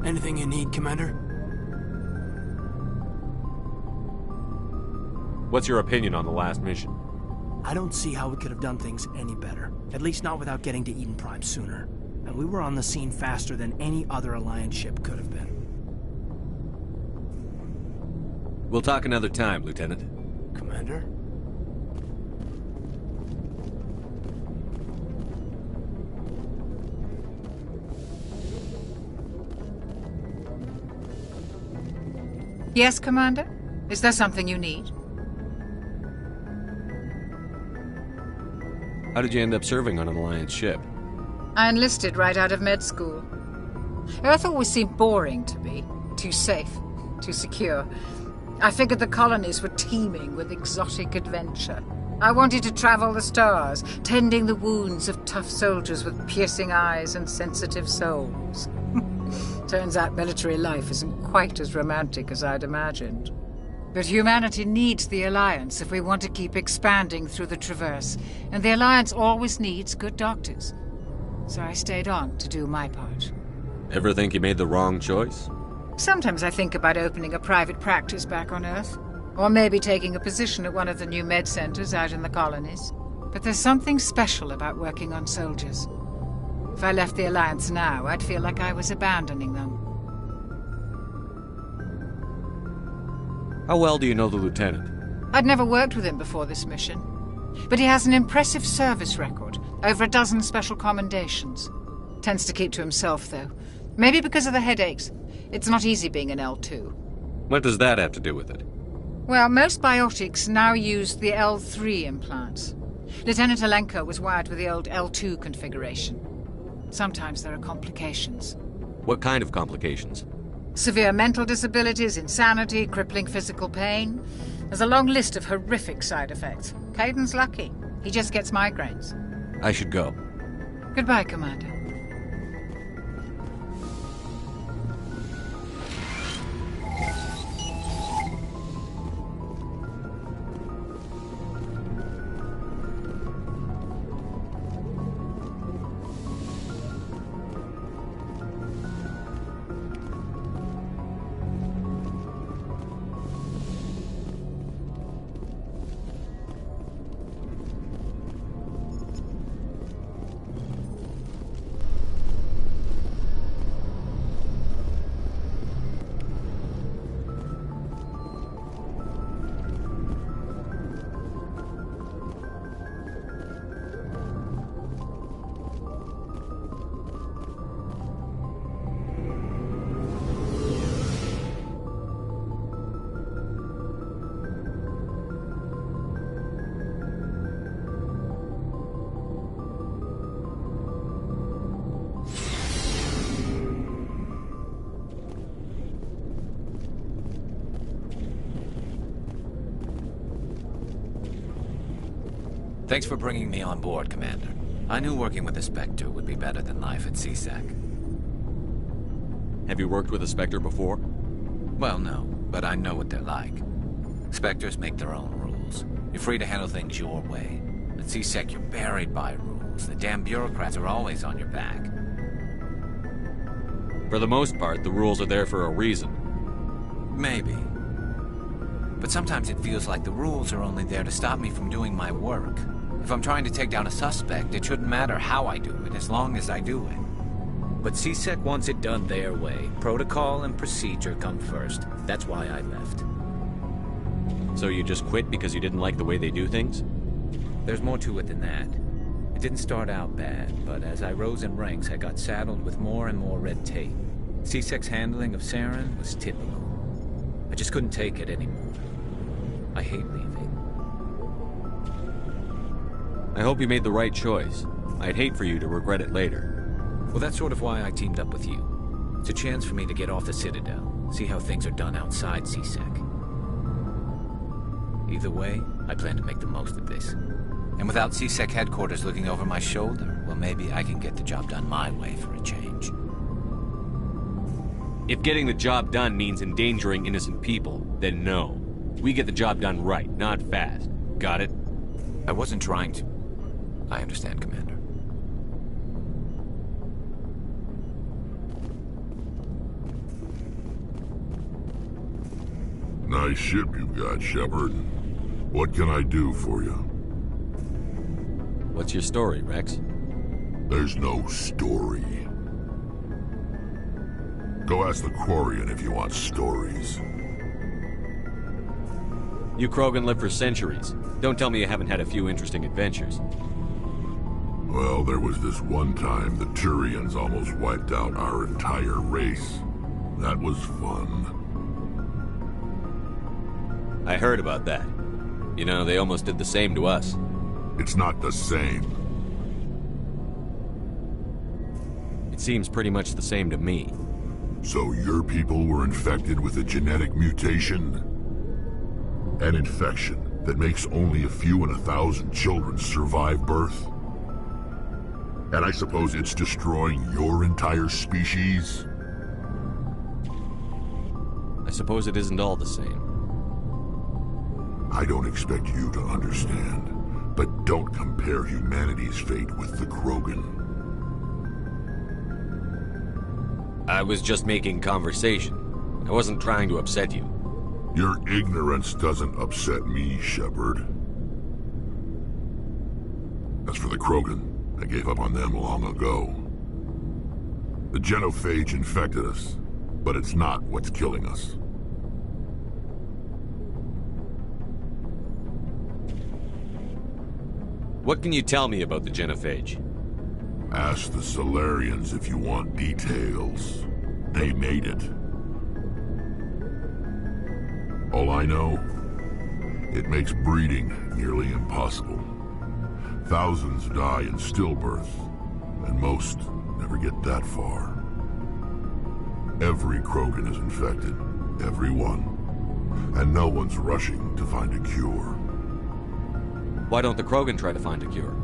Anything you need, Commander? What's your opinion on the last mission? I don't see how we could have done things any better. At least not without getting to Eden Prime sooner. And we were on the scene faster than any other Alliance ship could have been. We'll talk another time, Lieutenant. Commander? Yes, Commander? Is there something you need? How did you end up serving on an Alliance ship? I enlisted right out of med school. Earth always seemed boring to me. Too safe, too secure. I figured the colonies were teeming with exotic adventure. I wanted to travel the stars, tending the wounds of tough soldiers with piercing eyes and sensitive souls. Turns out military life isn't quite as romantic as I'd imagined. But humanity needs the Alliance if we want to keep expanding through the Traverse, and the Alliance always needs good doctors. So I stayed on to do my part. Ever think you made the wrong choice? Sometimes I think about opening a private practice back on Earth, or maybe taking a position at one of the new med centers out in the colonies. But there's something special about working on soldiers. If I left the Alliance now, I'd feel like I was abandoning them. How well do you know the Lieutenant? I'd never worked with him before this mission. But he has an impressive service record, over a dozen special commendations. Tends to keep to himself, though. Maybe because of the headaches. It's not easy being an L2. What does that have to do with it? Well, most biotics now use the L3 implants. Lieutenant Alenko was wired with the old L2 configuration. Sometimes there are complications. What kind of complications? Severe mental disabilities, insanity, crippling physical pain. There's a long list of horrific side effects. Caden's lucky. He just gets migraines. I should go. Goodbye, Commander. Thanks for bringing me on board, Commander. I knew working with the Spectre would be better than life at CSEC. Have you worked with a Spectre before? Well, no, but I know what they're like. Spectres make their own rules. You're free to handle things your way. At CSEC, you're buried by rules. The damn bureaucrats are always on your back. For the most part, the rules are there for a reason. Maybe. But sometimes it feels like the rules are only there to stop me from doing my work. If I'm trying to take down a suspect, it shouldn't matter how I do it, as long as I do it. But CSEC wants it done their way. Protocol and procedure come first. That's why I left. So you just quit because you didn't like the way they do things? There's more to it than that. It didn't start out bad, but as I rose in ranks, I got saddled with more and more red tape. CSEC's handling of Saren was typical. I just couldn't take it anymore. I hate leaving. I hope you made the right choice. I'd hate for you to regret it later. Well, that's sort of why I teamed up with you. It's a chance for me to get off the Citadel, see how things are done outside CSEC. Either way, I plan to make the most of this. And without CSEC headquarters looking over my shoulder, well, maybe I can get the job done my way for a change. If getting the job done means endangering innocent people, then no. We get the job done right, not fast. Got it? I wasn't trying to. I understand, Commander. Nice ship you got, Shepard. What can I do for you? What's your story, Rex? There's no story. Go ask the Quarian if you want stories. You Krogan live for centuries. Don't tell me you haven't had a few interesting adventures. Well, there was this one time the Turians almost wiped out our entire race. That was fun. I heard about that. You know, they almost did the same to us. It's not the same. It seems pretty much the same to me. So your people were infected with a genetic mutation? An infection that makes only a few in 1,000 children survive birth? And I suppose it's destroying your entire species? I suppose it isn't all the same. I don't expect you to understand, but don't compare humanity's fate with the Krogan. I was just making conversation. I wasn't trying to upset you. Your ignorance doesn't upset me, Shepard. As for the Krogan, I gave up on them long ago. The genophage infected us, but it's not what's killing us. What can you tell me about the genophage? Ask the Solarians if you want details. They made it. All I know, it makes breeding nearly impossible. Thousands die in stillbirth, and most never get that far. Every Krogan is infected, every one, and no one's rushing to find a cure. Why don't the Krogan try to find a cure?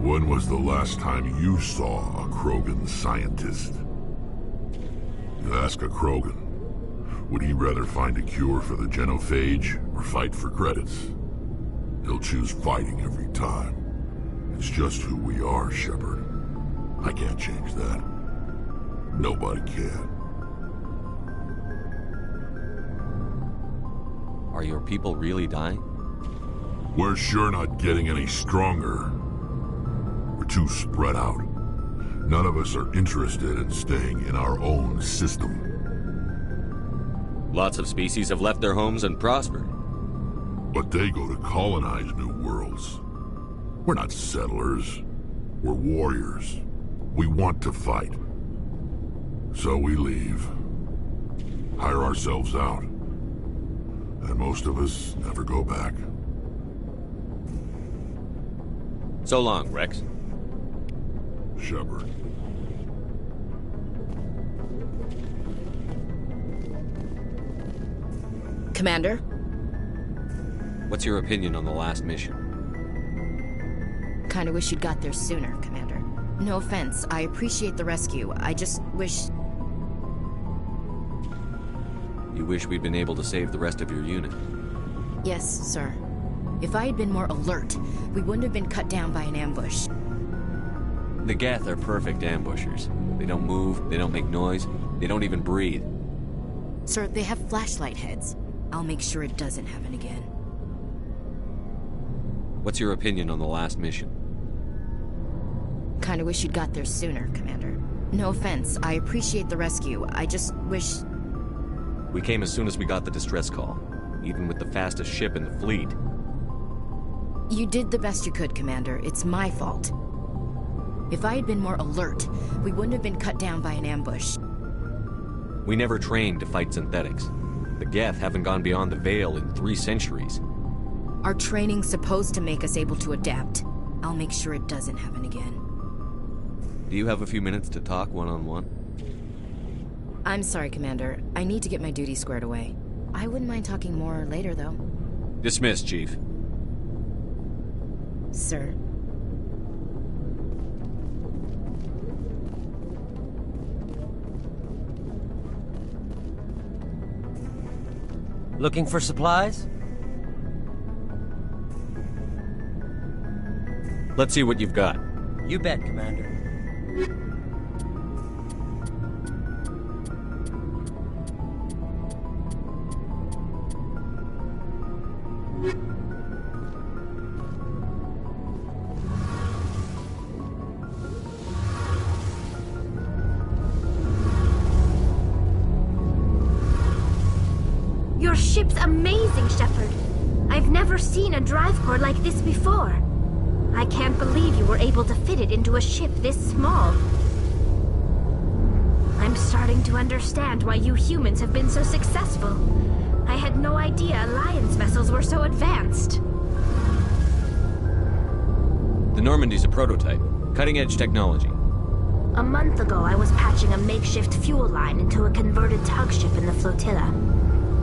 When was the last time you saw a Krogan scientist? You ask a Krogan, would he rather find a cure for the genophage or fight for credits? He'll choose fighting every time. It's just who we are, Shepard. I can't change that. Nobody can. Are your people really dying? We're sure not getting any stronger. We're too spread out. None of us are interested in staying in our own system. Lots of species have left their homes and prospered. But they go to colonize new worlds. We're not settlers. We're warriors. We want to fight. So we leave. Hire ourselves out. And most of us never go back. So long, Rex. Shepard. Commander? What's your opinion on the last mission? Kinda wish you'd got there sooner, Commander. No offense, I appreciate the rescue. I just wish... You wish we'd been able to save the rest of your unit? Yes, sir. If I had been more alert, we wouldn't have been cut down by an ambush. The Geth are perfect ambushers. They don't move, they don't make noise, they don't even breathe. Sir, they have flashlight heads. I'll make sure it doesn't happen again. What's your opinion on the last mission? Kinda wish you'd got there sooner, Commander. No offense, I appreciate the rescue. I just wish... We came as soon as we got the distress call, even with the fastest ship in the fleet. You did the best you could, Commander. It's my fault. If I had been more alert, we wouldn't have been cut down by an ambush. We never trained to fight synthetics. The Geth haven't gone beyond the Veil in 3 centuries. Our training's supposed to make us able to adapt. I'll make sure it doesn't happen again. Do you have a few minutes to talk one-on-one? I'm sorry, Commander. I need to get my duty squared away. I wouldn't mind talking more later, though. Dismissed, Chief. Sir. Looking for supplies? Let's see what you've got. You bet, Commander. Your ship's amazing, Shepard. I've never seen a drive core like this before. I can't believe you were able to fit it into a ship this small. I'm starting to understand why you humans have been so successful. I had no idea Alliance vessels were so advanced. The Normandy's a prototype. Cutting-edge technology. A month ago, I was patching a makeshift fuel line into a converted tug ship in the flotilla.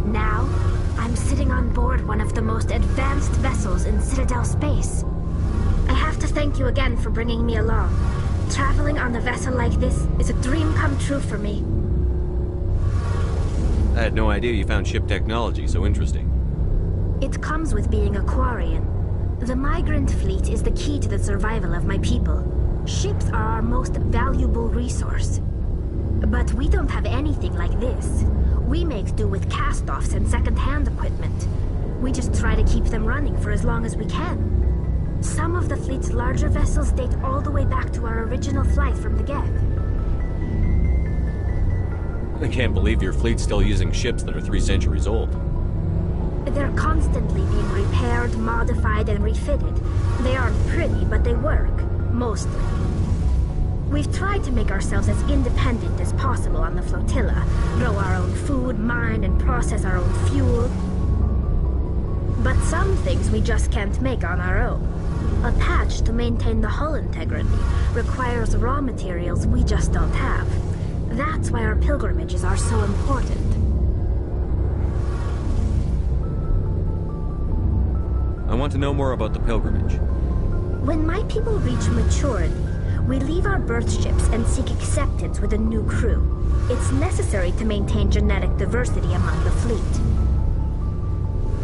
Now, I'm sitting on board one of the most advanced vessels in Citadel space. I have to thank you again for bringing me along. Traveling on a vessel like this is a dream come true for me. I had no idea you found ship technology so interesting. It comes with being a Quarian. The migrant fleet is the key to the survival of my people. Ships are our most valuable resource. But we don't have anything like this. We make do with cast-offs and second-hand equipment. We just try to keep them running for as long as we can. Some of the fleet's larger vessels date all the way back to our original flight from the Geth. I can't believe your fleet's still using ships that are 3 centuries old. They're constantly being repaired, modified, and refitted. They aren't pretty, but they work. Mostly. We've tried to make ourselves as independent as possible on the flotilla. Grow our own food, mine, and process our own fuel. But some things we just can't make on our own. A patch to maintain the hull integrity requires raw materials we just don't have. That's why our pilgrimages are so important. I want to know more about the pilgrimage. When my people reach maturity, we leave our birth ships and seek acceptance with a new crew. It's necessary to maintain genetic diversity among the fleet.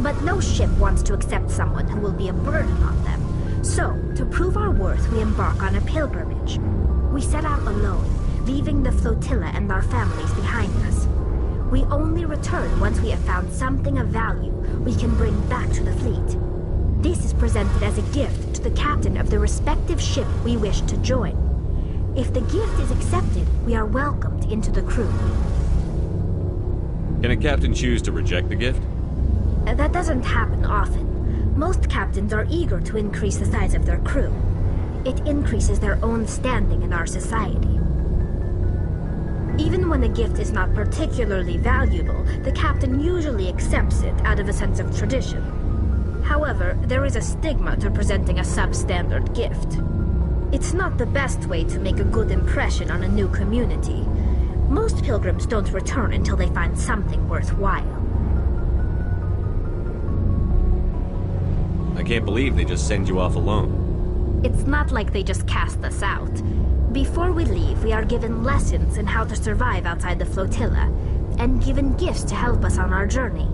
But no ship wants to accept someone who will be a burden on them. So, to prove our worth, we embark on a pilgrimage. We set out alone, leaving the flotilla and our families behind us. We only return once we have found something of value we can bring back to the fleet. This is presented as a gift to the captain of the respective ship we wish to join. If the gift is accepted, we are welcomed into the crew. Can a captain choose to reject the gift? That doesn't happen often. Most captains are eager to increase the size of their crew. It increases their own standing in our society. Even when a gift is not particularly valuable, the captain usually accepts it out of a sense of tradition. However, there is a stigma to presenting a substandard gift. It's not the best way to make a good impression on a new community. Most pilgrims don't return until they find something worthwhile. I can't believe they just send you off alone. It's not like they just cast us out. Before we leave, we are given lessons in how to survive outside the flotilla, and given gifts to help us on our journey.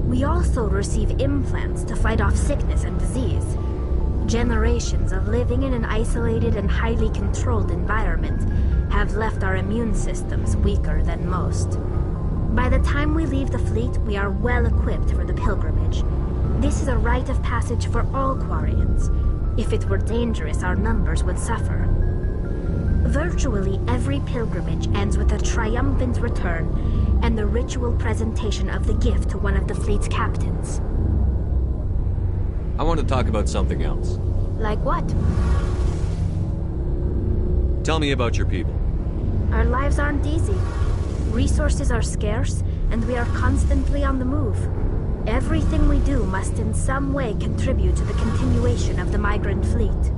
We also receive implants to fight off sickness and disease. Generations of living in an isolated and highly controlled environment have left our immune systems weaker than most. By the time we leave the fleet, we are well equipped for the pilgrimage. This is a rite of passage for all Quarians. If it were dangerous, our numbers would suffer. Virtually every pilgrimage ends with a triumphant return and the ritual presentation of the gift to one of the fleet's captains. I want to talk about something else. Like what? Tell me about your people. Our lives aren't easy. Resources are scarce, and we are constantly on the move. Everything we do must in some way contribute to the continuation of the migrant fleet.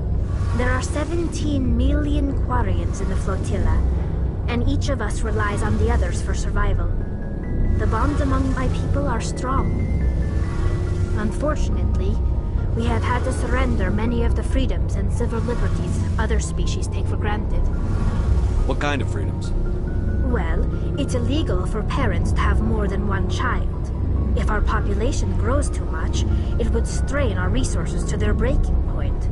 There are 17 million Quarians in the flotilla, and each of us relies on the others for survival. The bonds among my people are strong. Unfortunately, we have had to surrender many of the freedoms and civil liberties other species take for granted. What kind of freedoms? Well, it's illegal for parents to have more than one child. If our population grows too much, it would strain our resources to their breaking point.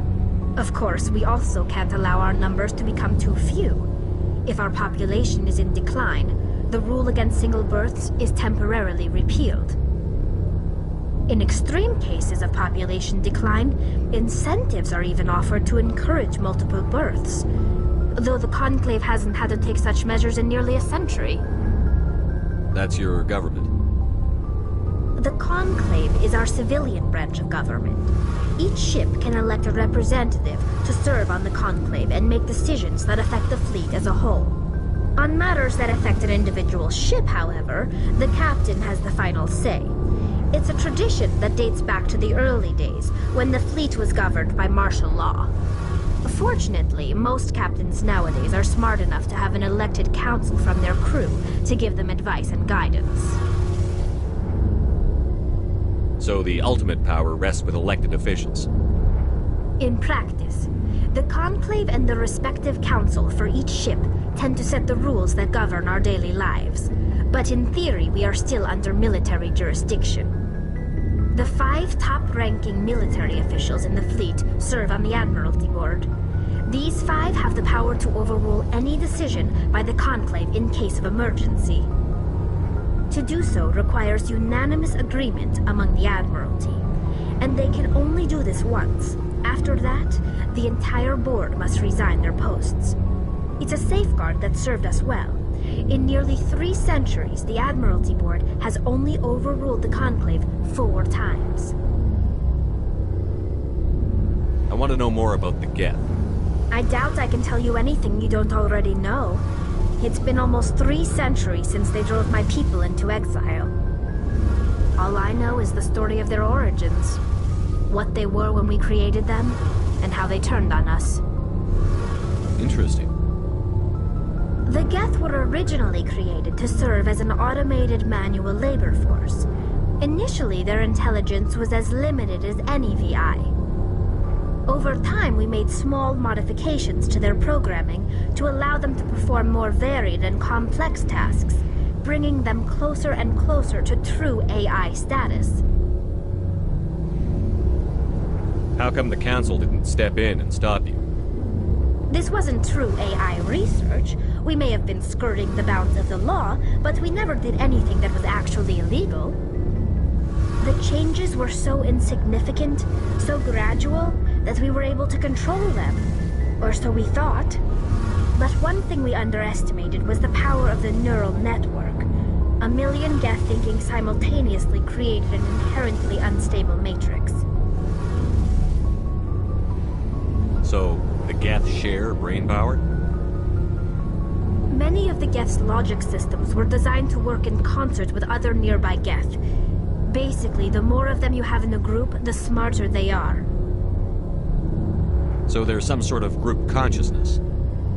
Of course, we also can't allow our numbers to become too few. If our population is in decline, the rule against single births is temporarily repealed. In extreme cases of population decline, incentives are even offered to encourage multiple births, though the Conclave hasn't had to take such measures in nearly a century. That's your government. The Conclave is our civilian branch of government. Each ship can elect a representative to serve on the Conclave and make decisions that affect the fleet as a whole. On matters that affect an individual ship, however, the captain has the final say. It's a tradition that dates back to the early days, when the fleet was governed by martial law. Fortunately, most captains nowadays are smart enough to have an elected council from their crew to give them advice and guidance. So the ultimate power rests with elected officials. In practice, the Conclave and the respective council for each ship tend to set the rules that govern our daily lives. But in theory, we are still under military jurisdiction. The 5 top-ranking military officials in the fleet serve on the Admiralty Board. These 5 have the power to overrule any decision by the Conclave in case of emergency. To do so requires unanimous agreement among the Admiralty, and they can only do this once. After that, the entire board must resign their posts. It's a safeguard that served us well. In nearly 3 centuries, the Admiralty Board has only overruled the Conclave 4 times. I want to know more about the Geth. I doubt I can tell you anything you don't already know. It's been almost 3 centuries since they drove my people into exile. All I know is the story of their origins. What they were when we created them, and how they turned on us. Interesting. The Geth were originally created to serve as an automated manual labor force. Initially, their intelligence was as limited as any VI. Over time, we made small modifications to their programming to allow them to perform more varied and complex tasks, bringing them closer and closer to true AI status. How come the Council didn't step in and stop you? This wasn't true AI research. We may have been skirting the bounds of the law, but we never did anything that was actually illegal. The changes were so insignificant, so gradual, that we were able to control them. Or so we thought. But one thing we underestimated was the power of the neural network. A million Geth thinking simultaneously created an inherently unstable matrix. So, the Geth share brain power? Many of the Geth's logic systems were designed to work in concert with other nearby Geth. Basically, the more of them you have in a group, the smarter they are. So there's some sort of group consciousness?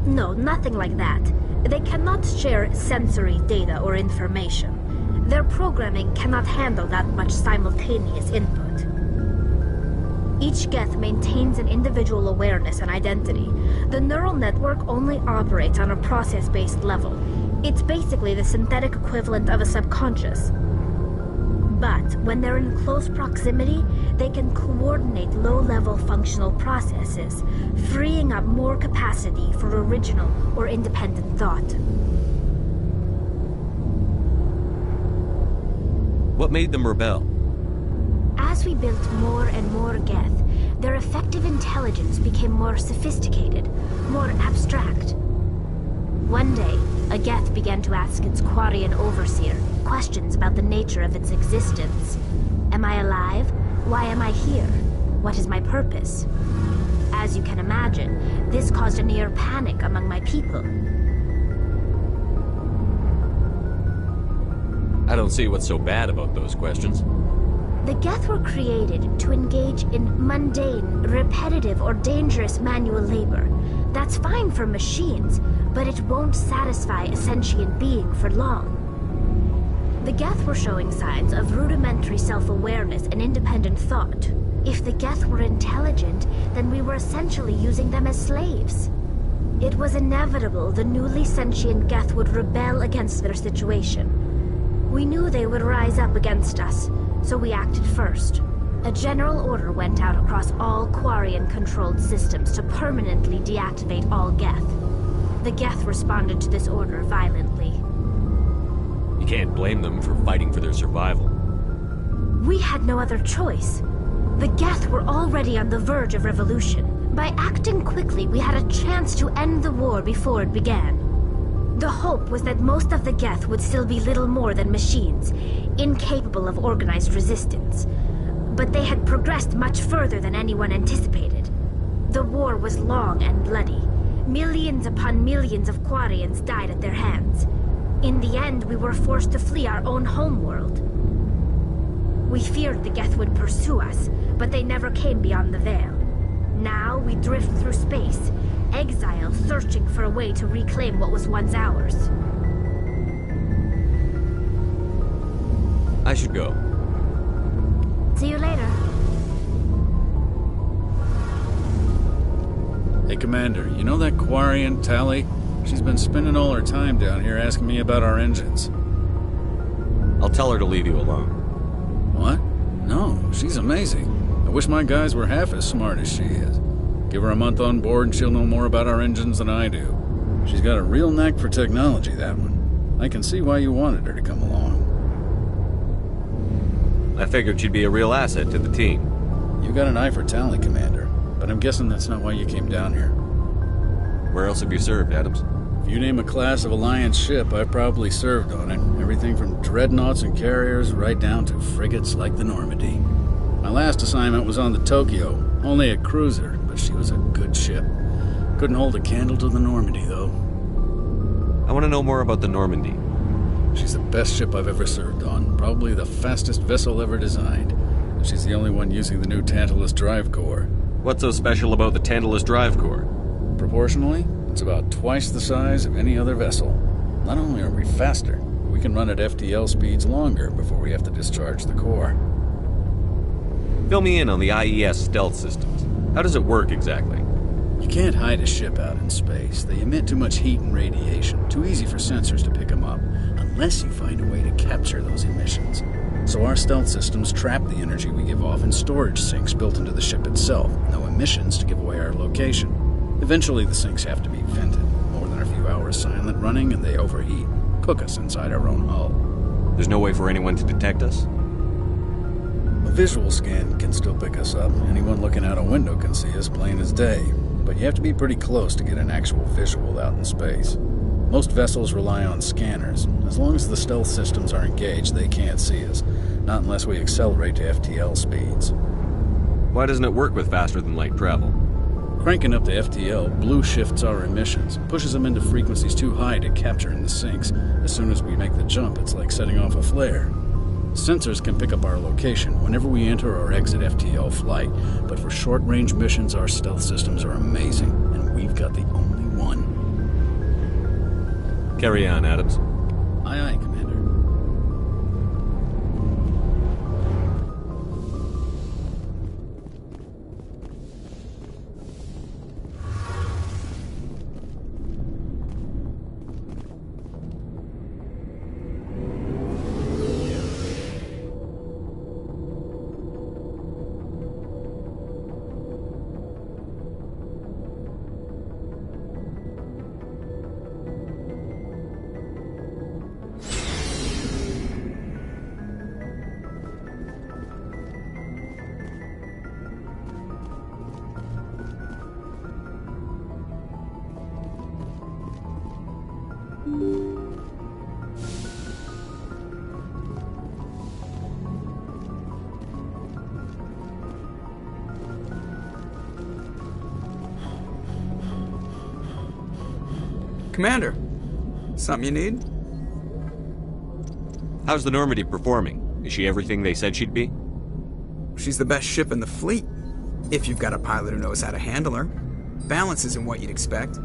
No, nothing like that. They cannot share sensory data or information. Their programming cannot handle that much simultaneous input. Each Geth maintains an individual awareness and identity. The neural network only operates on a process-based level. It's basically the synthetic equivalent of a subconscious. But when they're in close proximity, they can coordinate low-level functional processes, freeing up more capacity for original or independent thought. What made them rebel? As we built more and more Geth, their effective intelligence became more sophisticated, more abstract. One day, a Geth began to ask its Quarian overseer questions about the nature of its existence. Am I alive? Why am I here? What is my purpose? As you can imagine, this caused a near panic among my people. I don't see what's so bad about those questions. The Geth were created to engage in mundane, repetitive, or dangerous manual labor. That's fine for machines, but it won't satisfy a sentient being for long. The Geth were showing signs of rudimentary self-awareness and independent thought. If the Geth were intelligent, then we were essentially using them as slaves. It was inevitable the newly sentient Geth would rebel against their situation. We knew they would rise up against us, so we acted first. A general order went out across all Quarian-controlled systems to permanently deactivate all Geth. The Geth responded to this order violently. You can't blame them for fighting for their survival. We had no other choice. The Geth were already on the verge of revolution. By acting quickly, we had a chance to end the war before it began. The hope was that most of the Geth would still be little more than machines, incapable of organized resistance. But they had progressed much further than anyone anticipated. The war was long and bloody. Millions upon millions of Quarians died at their hands. In the end, we were forced to flee our own homeworld. We feared the Geth would pursue us, but they never came beyond the Veil. Now we drift through space, exile searching for a way to reclaim what was once ours. I should go. See you later. Hey, Commander, you know that Quarian, Tali? She's been spending all her time down here asking me about our engines. I'll tell her to leave you alone. What? No, she's amazing. I wish my guys were half as smart as she is. Give her a month on board and she'll know more about our engines than I do. She's got a real knack for technology, that one. I can see why you wanted her to come along. I figured she'd be a real asset to the team. You got an eye for Tali, Commander, but I'm guessing that's not why you came down here. Where else have you served, Adams? If you name a class of Alliance ship, I've probably served on it. Everything from dreadnoughts and carriers right down to frigates like the Normandy. My last assignment was on the Tokyo, only a cruiser, but she was a good ship. Couldn't hold a candle to the Normandy, though. I want to know more about the Normandy. She's the best ship I've ever served on, probably the fastest vessel ever designed. And she's the only one using the new Tantalus drive core. What's so special about the Tantalus drive core? Proportionally, it's about twice the size of any other vessel. Not only are we faster, but we can run at FTL speeds longer before we have to discharge the core. Fill me in on the IES stealth systems. How does it work exactly? You can't hide a ship out in space. They emit too much heat and radiation. Too easy for sensors to pick them up, unless you find a way to capture those emissions. So our stealth systems trap the energy we give off in storage sinks built into the ship itself. No emissions to give away our location. Eventually the sinks have to be vented. More than a few hours silent running and they overheat. Cook us inside our own hull. There's no way for anyone to detect us? A visual scan can still pick us up. Anyone looking out a window can see us plain as day. But you have to be pretty close to get an actual visual out in space. Most vessels rely on scanners. As long as the stealth systems are engaged, they can't see us. Not unless we accelerate to FTL speeds. Why doesn't it work with faster-than-light travel? Cranking up to FTL blue shifts our emissions, pushes them into frequencies too high to capture in the sinks. As soon as we make the jump, it's like setting off a flare. Sensors can pick up our location whenever we enter or exit FTL flight, but for short-range missions, our stealth systems are amazing, and we've got the only one. Carry on, Adams. Aye, aye, Commander. Commander, something you need? How's the Normandy performing? Is she everything they said she'd be? She's the best ship in the fleet, if you've got a pilot who knows how to handle her. Balance isn't what you'd expect.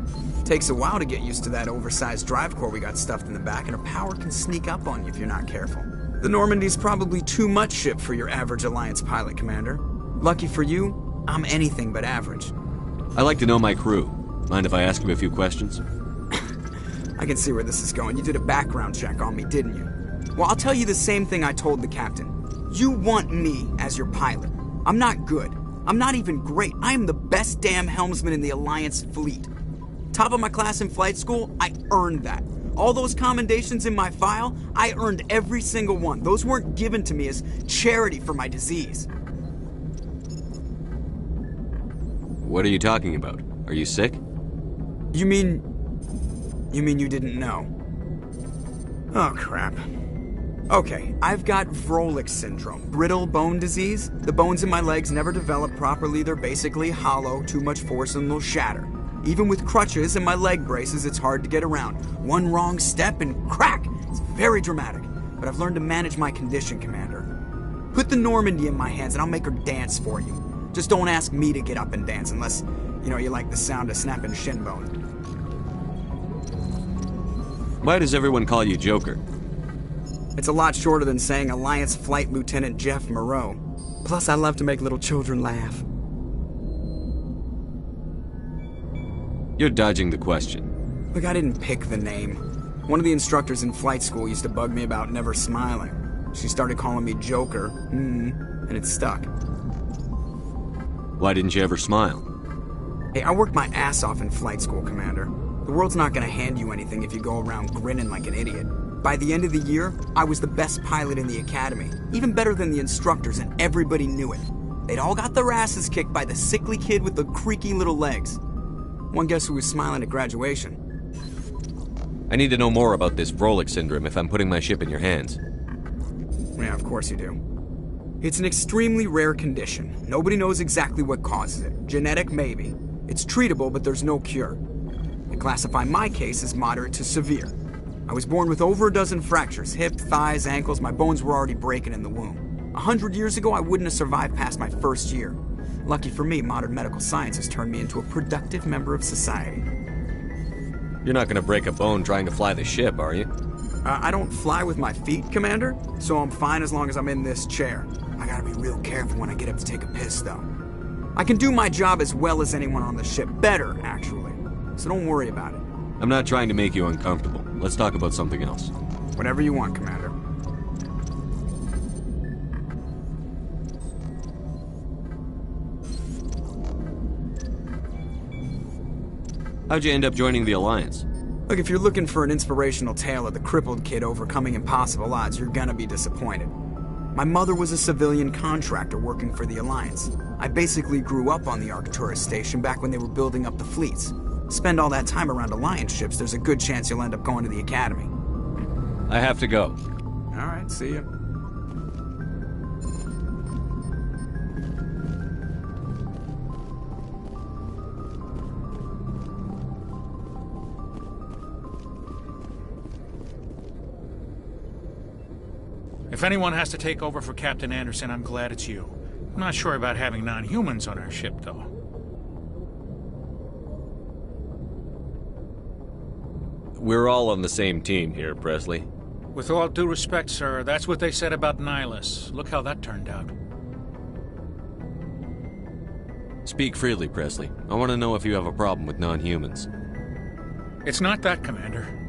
Takes a while to get used to that oversized drive core we got stuffed in the back, and her power can sneak up on you if you're not careful. The Normandy's probably too much ship for your average Alliance pilot, Commander. Lucky for you, I'm anything but average. I like to know my crew. Mind if I ask you a few questions? I can see where this is going. You did a background check on me, didn't you? Well, I'll tell you the same thing I told the captain. You want me as your pilot. I'm not good. I'm not even great. I am the best damn helmsman in the Alliance fleet. Top of my class in flight school, I earned that. All those commendations in my file, I earned every single one. Those weren't given to me as charity for my disease. What are you talking about? Are you sick? You mean you didn't know? Oh, crap. Okay, I've got Vrolik syndrome, brittle bone disease. The bones in my legs never develop properly. They're basically hollow, too much force and they'll shatter. Even with crutches and my leg braces, it's hard to get around. One wrong step and crack! It's very dramatic. But I've learned to manage my condition, Commander. Put the Normandy in my hands and I'll make her dance for you. Just don't ask me to get up and dance unless, you like the sound of snapping shin bone. Why does everyone call you Joker? It's a lot shorter than saying Alliance Flight Lieutenant Jeff Moreau. Plus, I love to make little children laugh. You're dodging the question. Look, I didn't pick the name. One of the instructors in flight school used to bug me about never smiling. She started calling me Joker, and it stuck. Why didn't you ever smile? Hey, I worked my ass off in flight school, Commander. The world's not gonna hand you anything if you go around grinning like an idiot. By the end of the year, I was the best pilot in the academy, even better than the instructors, and everybody knew it. They'd all got their asses kicked by the sickly kid with the creaky little legs. One guess who was smiling at graduation? I need to know more about this Vrolik syndrome if I'm putting my ship in your hands. Yeah, of course you do. It's an extremely rare condition. Nobody knows exactly what causes it. Genetic, maybe. It's treatable, but there's no cure. I classify my case as moderate to severe. I was born with over a dozen fractures, hip, thighs, ankles. My bones were already breaking in the womb. 100 years ago, I wouldn't have survived past my first year. Lucky for me, modern medical science has turned me into a productive member of society. You're not gonna break a bone trying to fly the ship, are you? I don't fly with my feet, Commander, so I'm fine as long as I'm in this chair. I gotta be real careful when I get up to take a piss, though. I can do my job as well as anyone on the ship. Better, actually. So don't worry about it. I'm not trying to make you uncomfortable. Let's talk about something else. Whatever you want, Commander. How'd you end up joining the Alliance? Look, if you're looking for an inspirational tale of the crippled kid overcoming impossible odds, you're gonna be disappointed. My mother was a civilian contractor working for the Alliance. I basically grew up on the Arcturus station back when they were building up the fleets. Spend all that time around Alliance ships, there's a good chance you'll end up going to the Academy. I have to go. All right, see ya. If anyone has to take over for Captain Anderson, I'm glad it's you. I'm not sure about having non-humans on our ship, though. We're all on the same team here, Presley. With all due respect, sir, that's what they said about Nihilus. Look how that turned out. Speak freely, Presley. I want to know if you have a problem with non-humans. It's not that, Commander.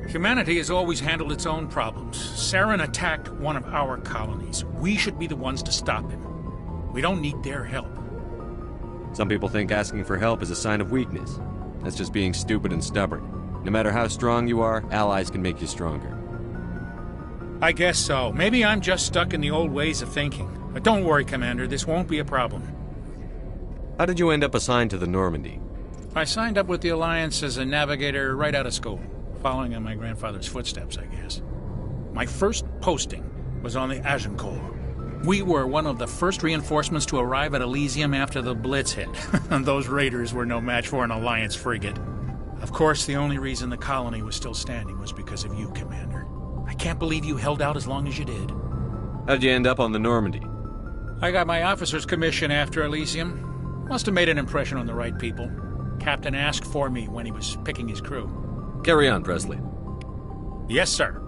Humanity has always handled its own problems. Saren attacked one of our colonies. We should be the ones to stop him. We don't need their help. Some people think asking for help is a sign of weakness. That's just being stupid and stubborn. No matter how strong you are, allies can make you stronger. I guess so. Maybe I'm just stuck in the old ways of thinking. But don't worry, Commander, this won't be a problem. How did you end up assigned to the Normandy? I signed up with the Alliance as a navigator right out of school, following in my grandfather's footsteps, I guess. My first posting was on the Agincourt. We were one of the first reinforcements to arrive at Elysium after the Blitz hit. Those raiders were no match for an Alliance frigate. Of course, the only reason the colony was still standing was because of you, Commander. I can't believe you held out as long as you did. How'd you end up on the Normandy? I got my officer's commission after Elysium. Must have made an impression on the right people. Captain asked for me when he was picking his crew. Carry on, Presley. Yes, sir.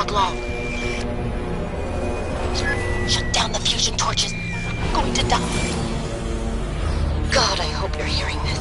talk long. Shut down the fusion torches. I'm going to die. God, I hope you're hearing this.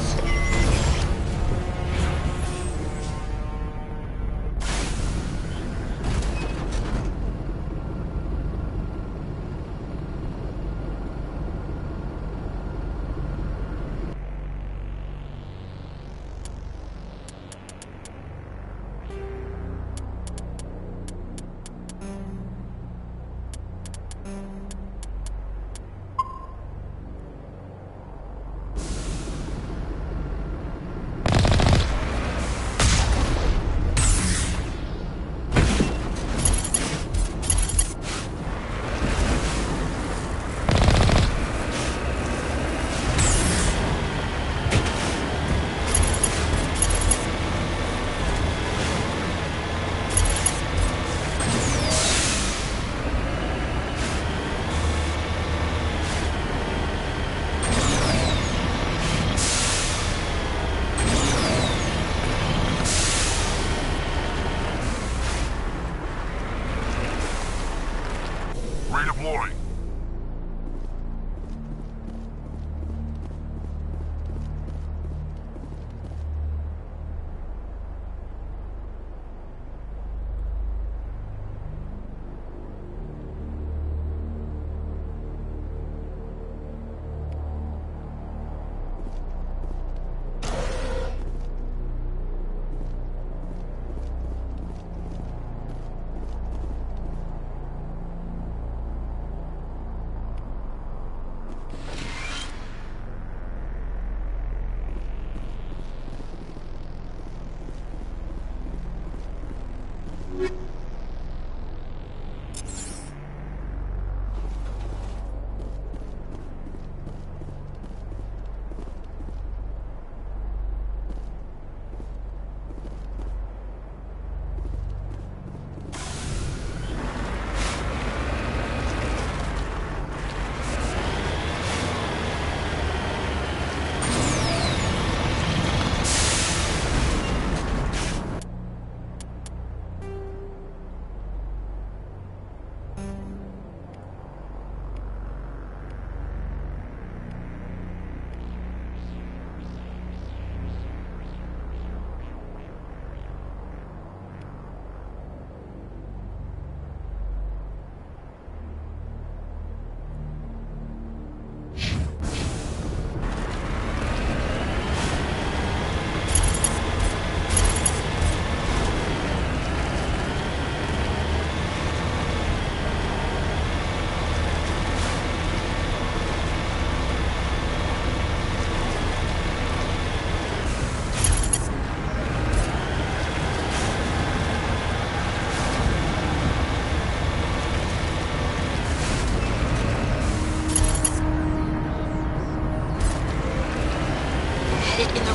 Redeploying.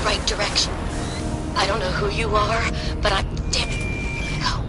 Right direction. I don't know who you are, but I'm damn it. Go.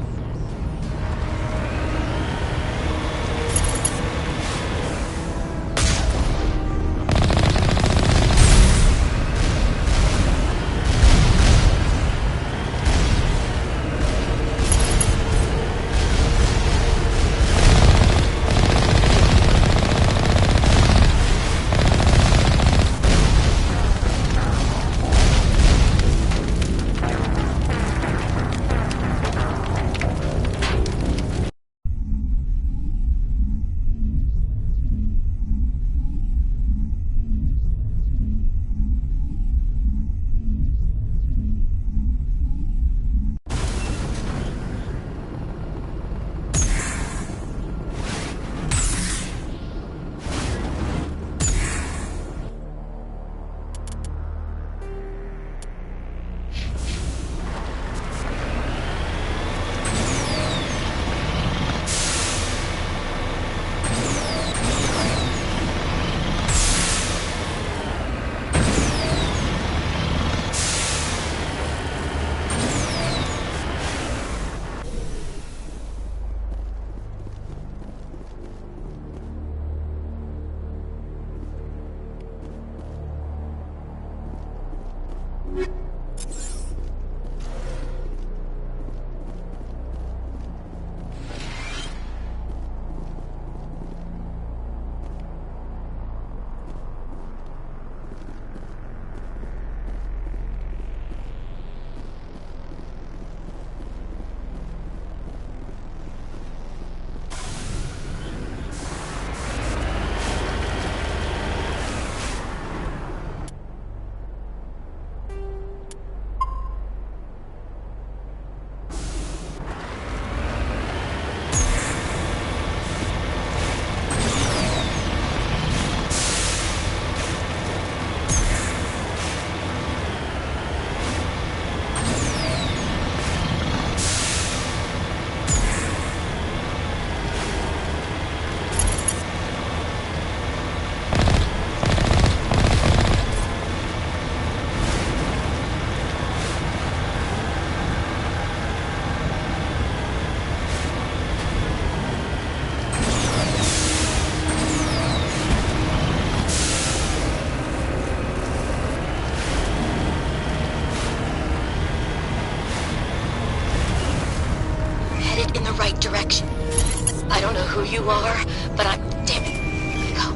don't know who you are, but I'm... Damn it. Go.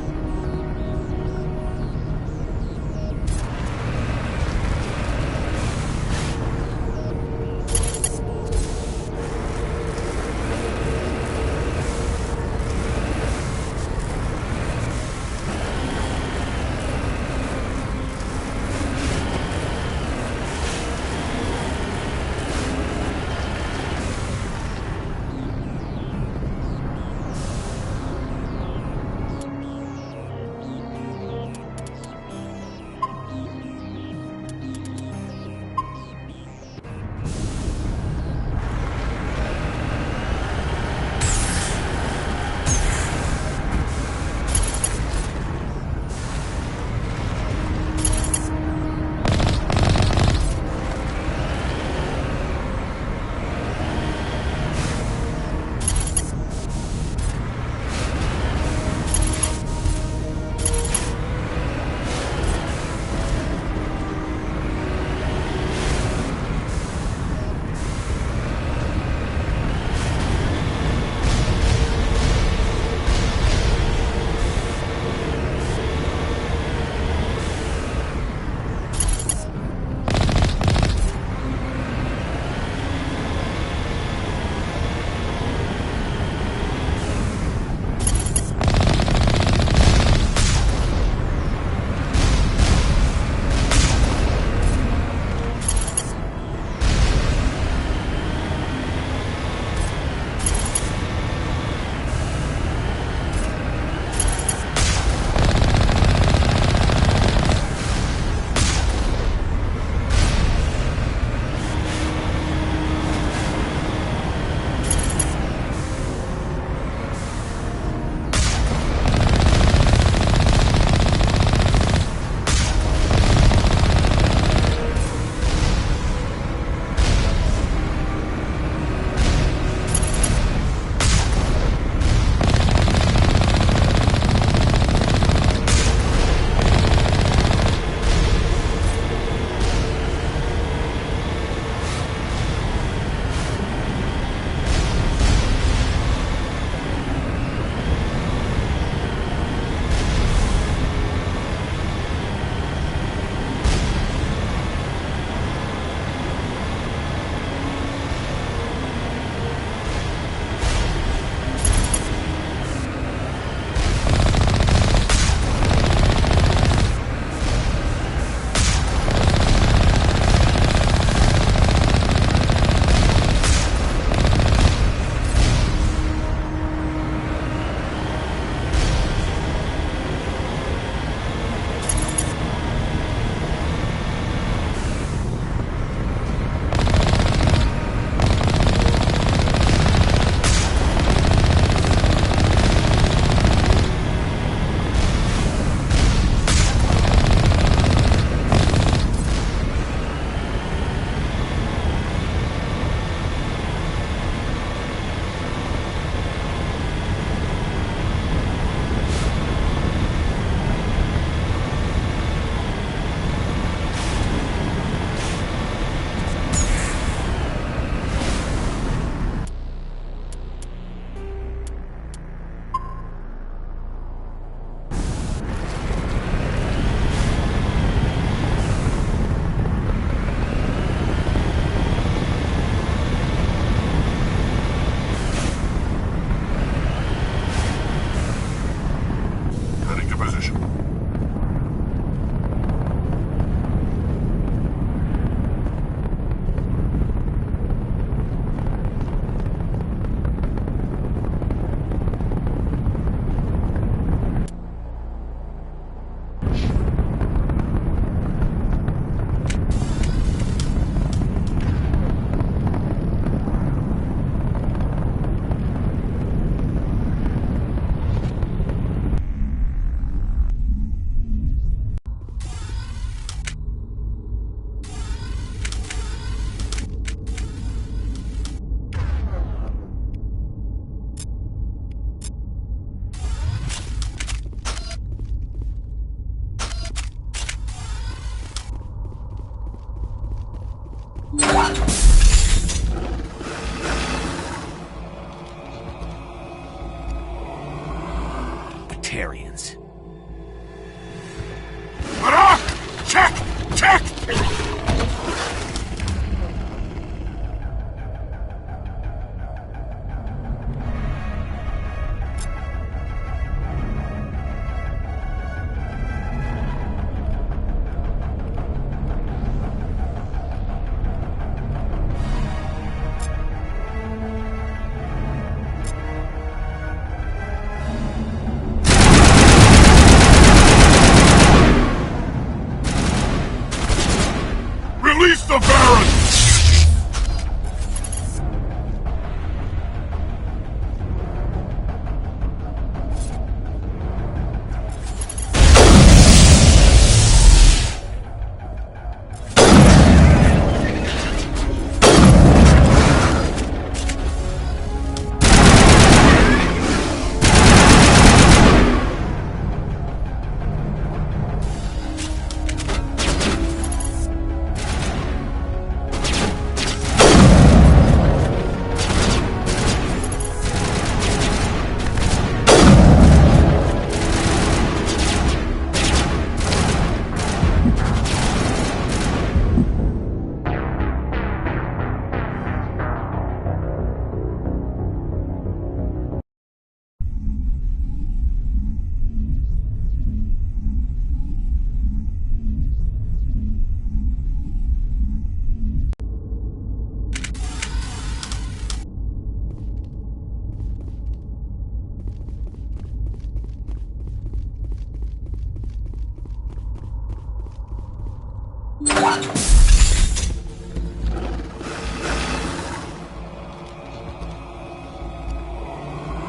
Batarians. Barak! Check! Check! Release the Baron!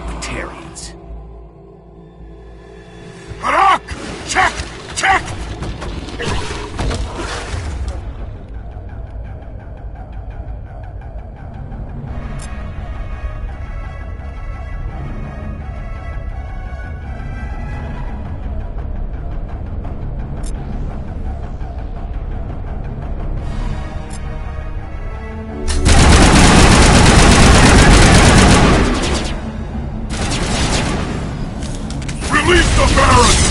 Batarians. Barak! Check! Check! Release the Baron!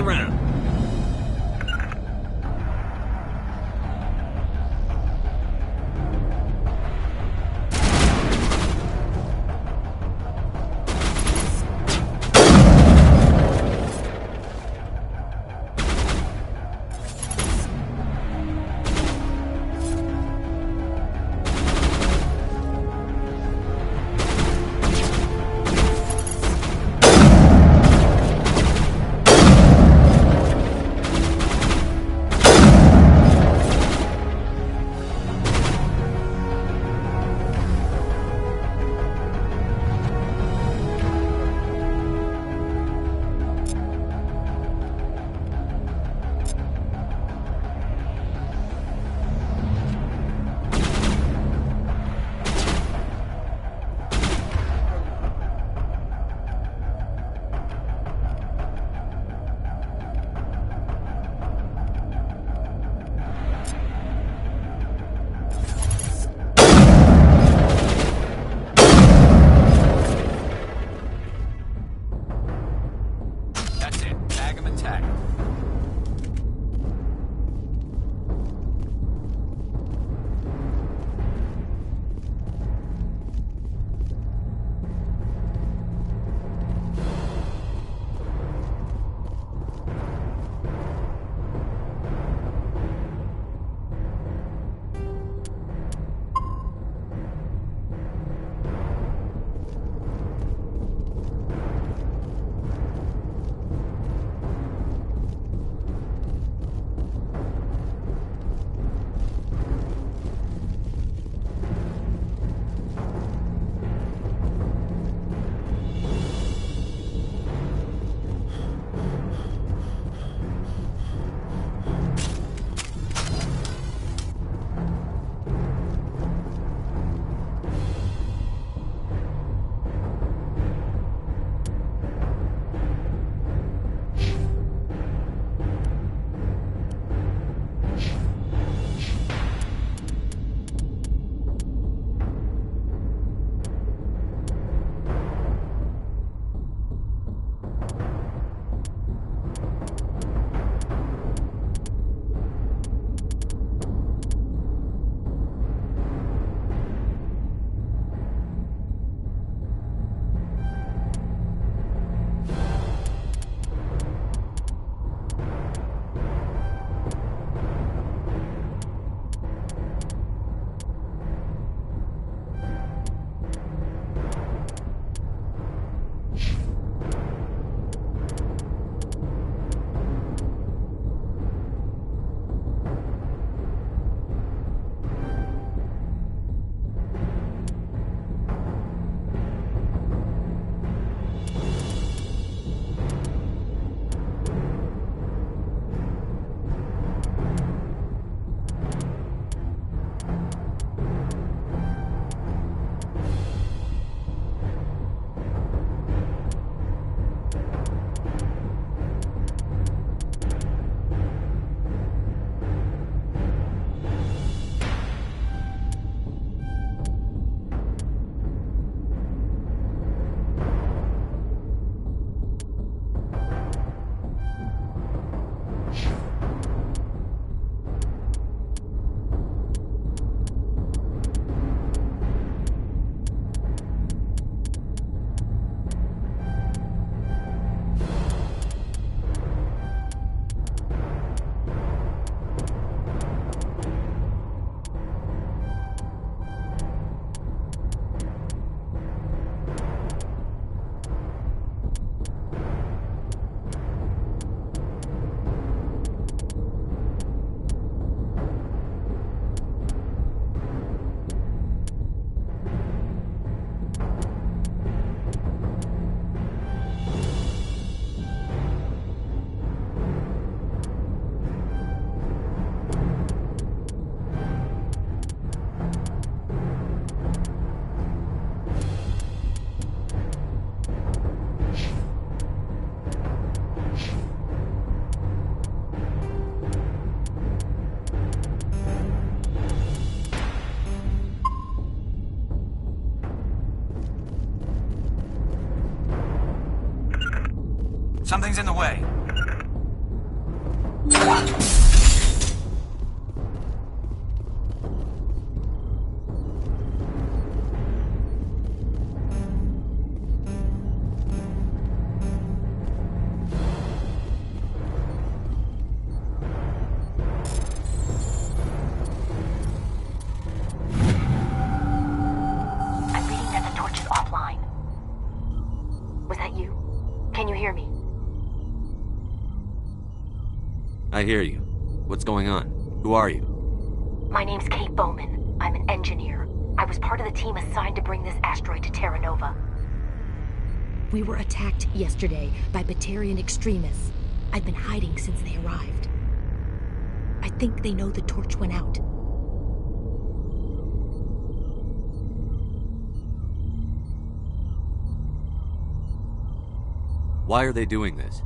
rally round. Something's in the way. I hear you. What's going on? Who are you? My name's Kate Bowman. I'm an engineer. I was part of the team assigned to bring this asteroid to Terra Nova. We were attacked yesterday by Batarian extremists. I've been hiding since they arrived. I think they know the torch went out. Why are they doing this?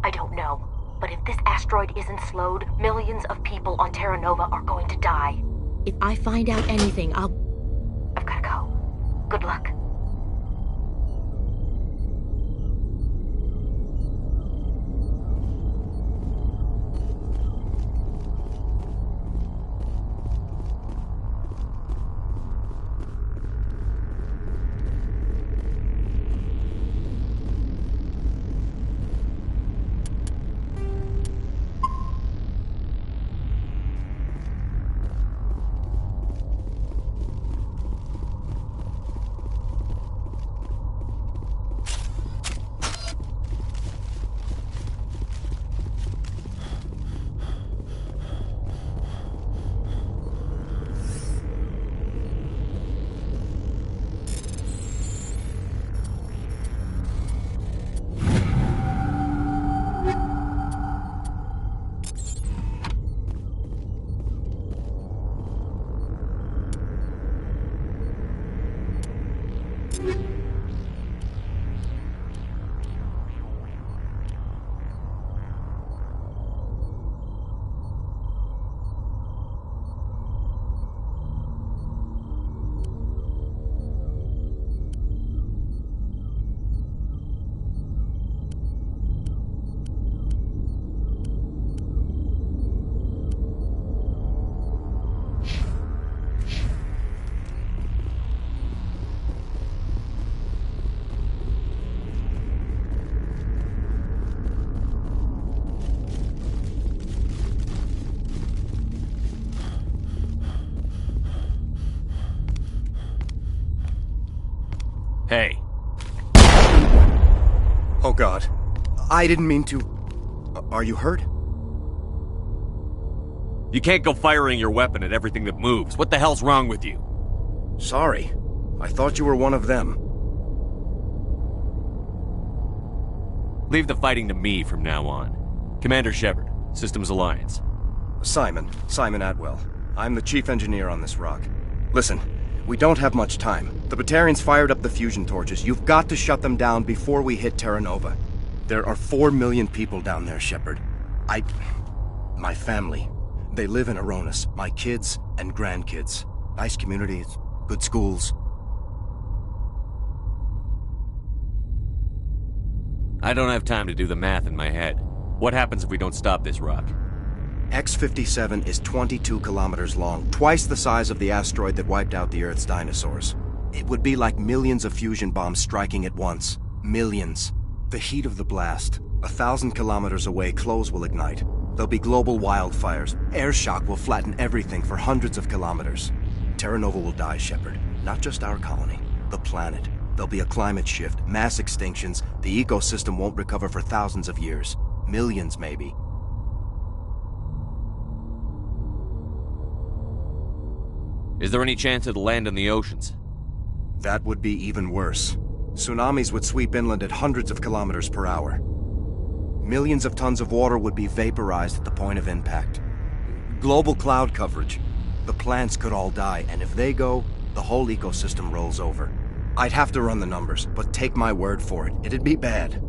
I don't know. But if this asteroid isn't slowed, millions of people on Terra Nova are going to die. If I find out anything, I've gotta go. Good luck. Hey. Oh God. I didn't mean to... Are you hurt? You can't go firing your weapon at everything that moves. What the hell's wrong with you? Sorry. I thought you were one of them. Leave the fighting to me from now on. Commander Shepard, Systems Alliance. Simon Atwell. I'm the chief engineer on this rock. Listen, we don't have much time. The Batarians fired up the fusion torches. You've got to shut them down before we hit Terra Nova. There are 4 million people down there, Shepard. My family. They live in Aronis. My kids and grandkids. Nice communities, good schools. I don't have time to do the math in my head. What happens if we don't stop this rock? X-57 is 22 kilometers long, twice the size of the asteroid that wiped out the Earth's dinosaurs. It would be like millions of fusion bombs striking at once. Millions. The heat of the blast. 1,000 kilometers away, clothes will ignite. There'll be global wildfires. Air shock will flatten everything for hundreds of kilometers. Terra Nova will die, Shepard. Not just our colony. The planet. There'll be a climate shift, mass extinctions. The ecosystem won't recover for thousands of years. Millions, maybe. Is there any chance it'll land in the oceans? That would be even worse. Tsunamis would sweep inland at hundreds of kilometers per hour. Millions of tons of water would be vaporized at the point of impact. Global cloud coverage. The plants could all die, and if they go, the whole ecosystem rolls over. I'd have to run the numbers, but take my word for it, it'd be bad.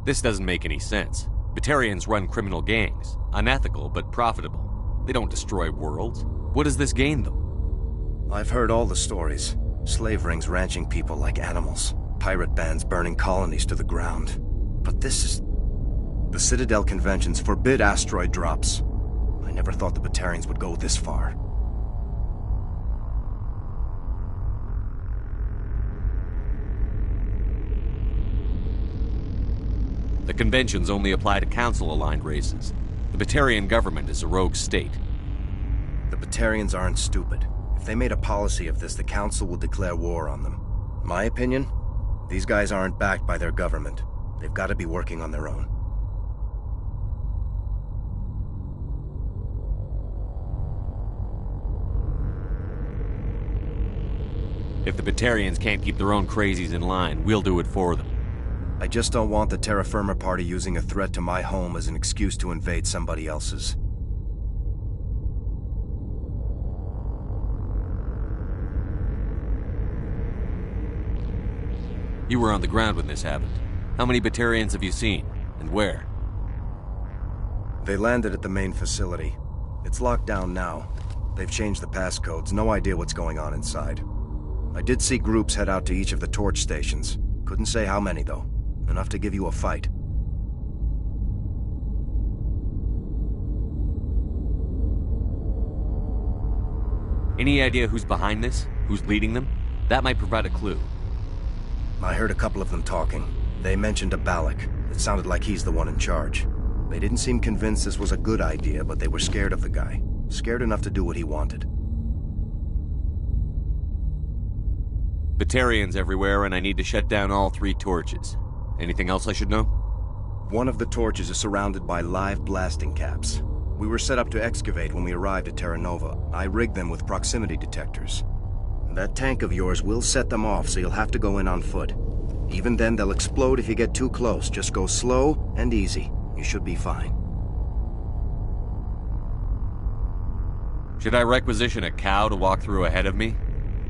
This doesn't make any sense. Batarians run criminal gangs. Unethical, but profitable. They don't destroy worlds. What does this gain them? I've heard all the stories. Slave rings ranching people like animals. Pirate bands burning colonies to the ground. But this is... The Citadel conventions forbid asteroid drops. I never thought the Batarians would go this far. The conventions only apply to Council-aligned races. The Batarian government is a rogue state. The Batarians aren't stupid. If they made a policy of this, the Council would declare war on them. My opinion? These guys aren't backed by their government. They've got to be working on their own. If the Batarians can't keep their own crazies in line, we'll do it for them. I just don't want the Terra Firma Party using a threat to my home as an excuse to invade somebody else's. You were on the ground when this happened. How many Batarians have you seen? And where? They landed at the main facility. It's locked down now. They've changed the passcodes. No idea what's going on inside. I did see groups head out to each of the torch stations. Couldn't say how many, though. Enough to give you a fight. Any idea who's behind this? Who's leading them? That might provide a clue. I heard a couple of them talking. They mentioned a Balak. It sounded like he's the one in charge. They didn't seem convinced this was a good idea, but they were scared of the guy. Scared enough to do what he wanted. Batarians everywhere, and I need to shut down all 3 torches. Anything else I should know? One of the torches is surrounded by live blasting caps. We were set up to excavate when we arrived at Terra Nova. I rigged them with proximity detectors. That tank of yours will set them off, so you'll have to go in on foot. Even then, they'll explode if you get too close. Just go slow and easy. You should be fine. Should I requisition a cow to walk through ahead of me?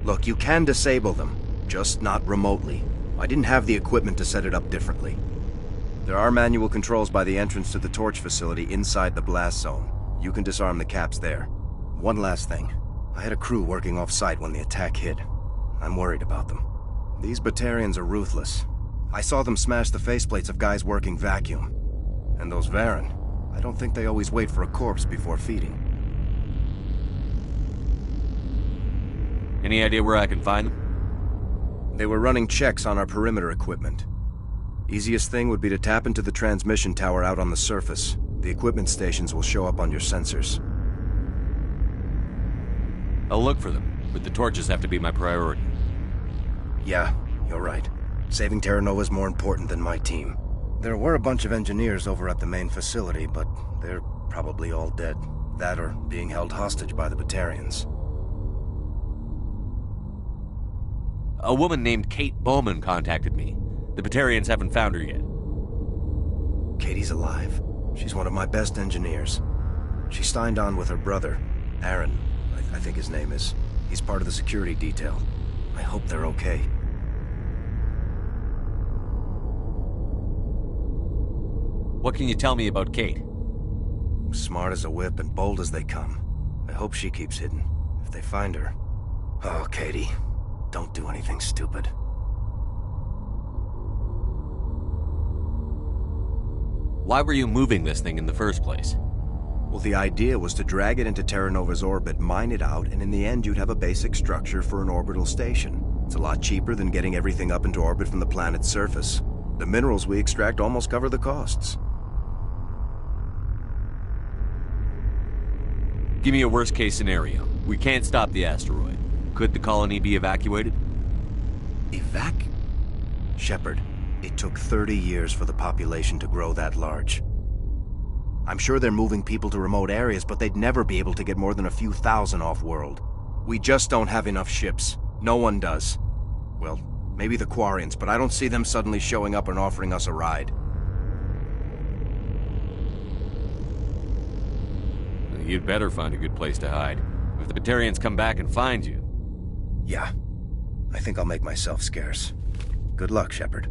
Look, you can disable them, just not remotely. I didn't have the equipment to set it up differently. There are manual controls by the entrance to the torch facility inside the blast zone. You can disarm the caps there. One last thing. I had a crew working off-site when the attack hit. I'm worried about them. These Batarians are ruthless. I saw them smash the faceplates of guys working vacuum. And those Varren, I don't think they always wait for a corpse before feeding. Any idea where I can find them? They were running checks on our perimeter equipment. Easiest thing would be to tap into the transmission tower out on the surface. The equipment stations will show up on your sensors. I'll look for them, but the torches have to be my priority. Yeah, you're right. Saving Terra Nova is more important than my team. There were a bunch of engineers over at the main facility, but they're probably all dead. That or being held hostage by the Batarians. A woman named Kate Bowman contacted me. The Batarians haven't found her yet. Katie's alive. She's one of my best engineers. She signed on with her brother, Aaron, I think his name is. He's part of the security detail. I hope they're okay. What can you tell me about Kate? Smart as a whip and bold as they come. I hope she keeps hidden. If they find her... Oh, Katie. Don't do anything stupid. Why were you moving this thing in the first place? Well, the idea was to drag it into Terra Nova's orbit, mine it out, and in the end you'd have a basic structure for an orbital station. It's a lot cheaper than getting everything up into orbit from the planet's surface. The minerals we extract almost cover the costs. Give me a worst-case scenario. We can't stop the asteroid. Could the colony be evacuated? Shepard, it took 30 years for the population to grow that large. I'm sure they're moving people to remote areas, but they'd never be able to get more than a few thousand off-world. We just don't have enough ships. No one does. Well, maybe the Quarians, but I don't see them suddenly showing up and offering us a ride. You'd better find a good place to hide. If the Batarians come back and find you... Yeah. I think I'll make myself scarce. Good luck, Shepard.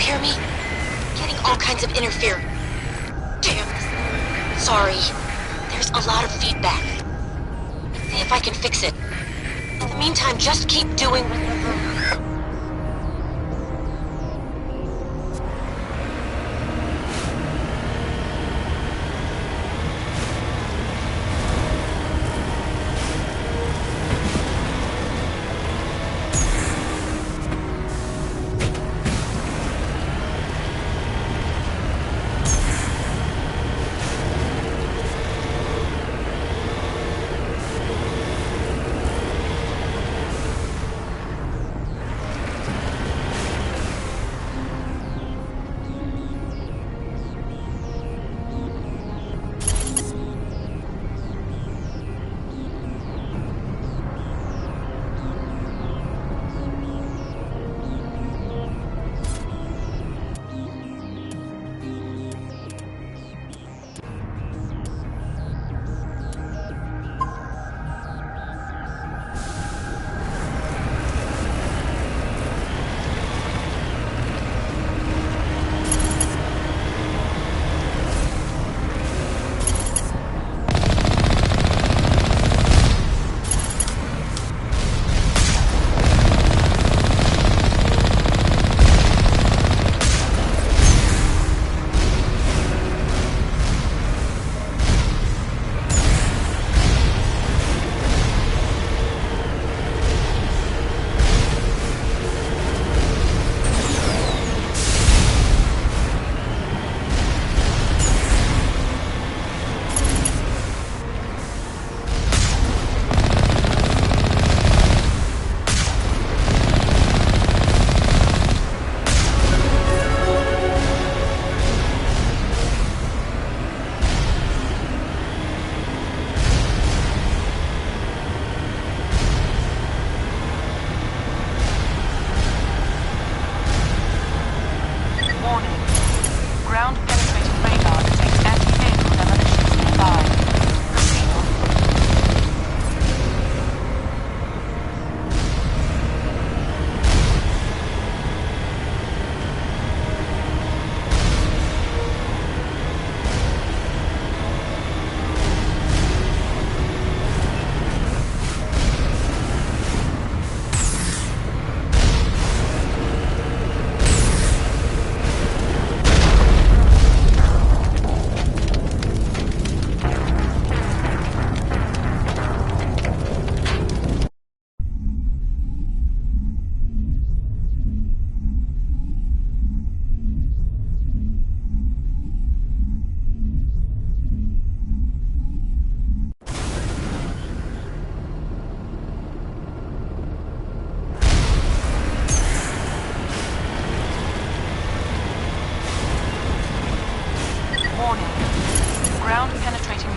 hear me? Getting all kinds of interference. Damn. Sorry. There's a lot of feedback. See if I can fix it. In the meantime, just keep doing...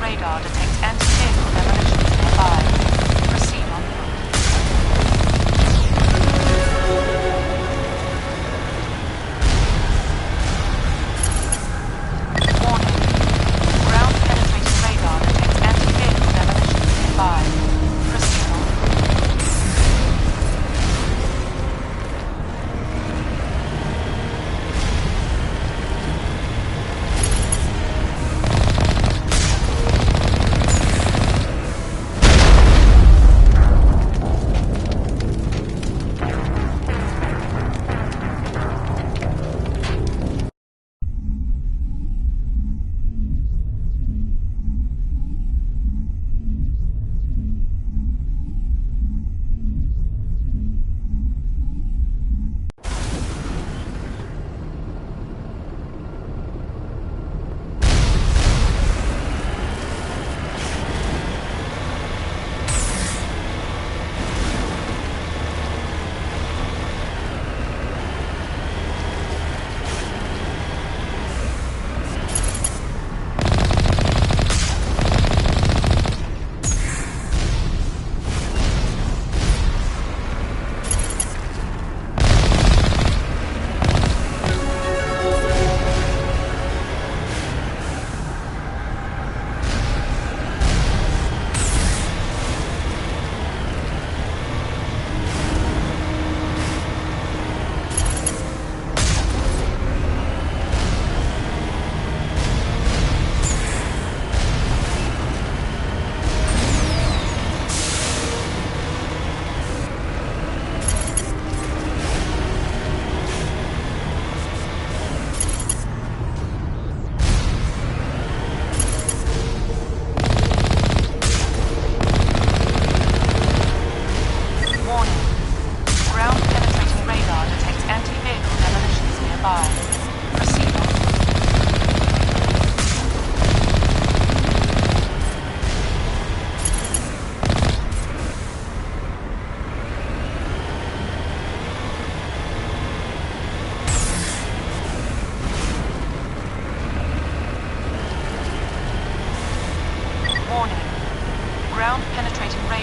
radar detects anti-vehicle demolitions nearby. Proceed on foot. Warning. Ground-penetrating radar detects anti-vehicle demolitions nearby. Proceed on foot.